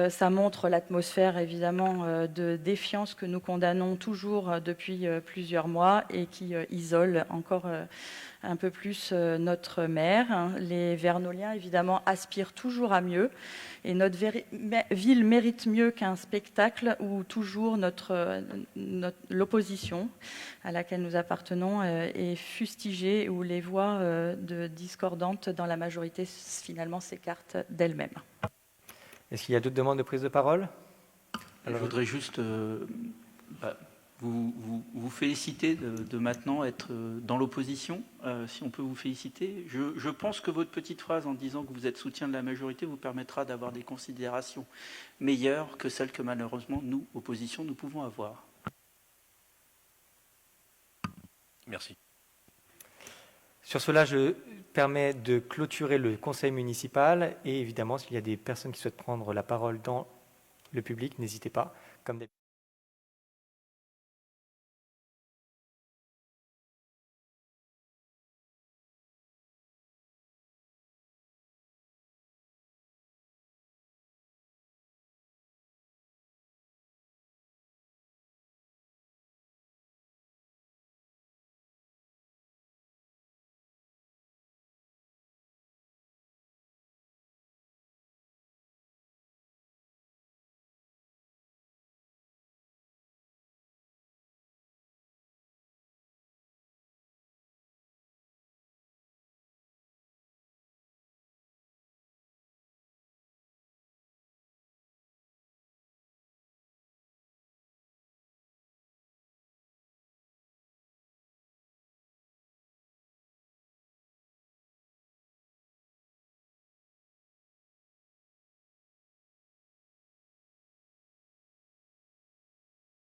Ça montre l'atmosphère évidemment de défiance que nous condamnons toujours depuis plusieurs mois et qui isole encore un peu plus notre maire. Les Vernoliens évidemment aspirent toujours à mieux et notre ville mérite mieux qu'un spectacle où toujours l'opposition à laquelle nous appartenons est fustigée, où les voix discordantes dans la majorité finalement s'écartent d'elles-mêmes. Est-ce qu'il y a d'autres demandes de prise de parole ? Je voudrais juste vous féliciter de maintenant être dans l'opposition, si on peut vous féliciter. Je pense que votre petite phrase en disant que vous êtes soutien de la majorité vous permettra d'avoir des considérations meilleures que celles que malheureusement nous, opposition, nous pouvons avoir. Merci. Sur cela, je permets de clôturer le conseil municipal et évidemment, s'il y a des personnes qui souhaitent prendre la parole dans le public, n'hésitez pas. Comme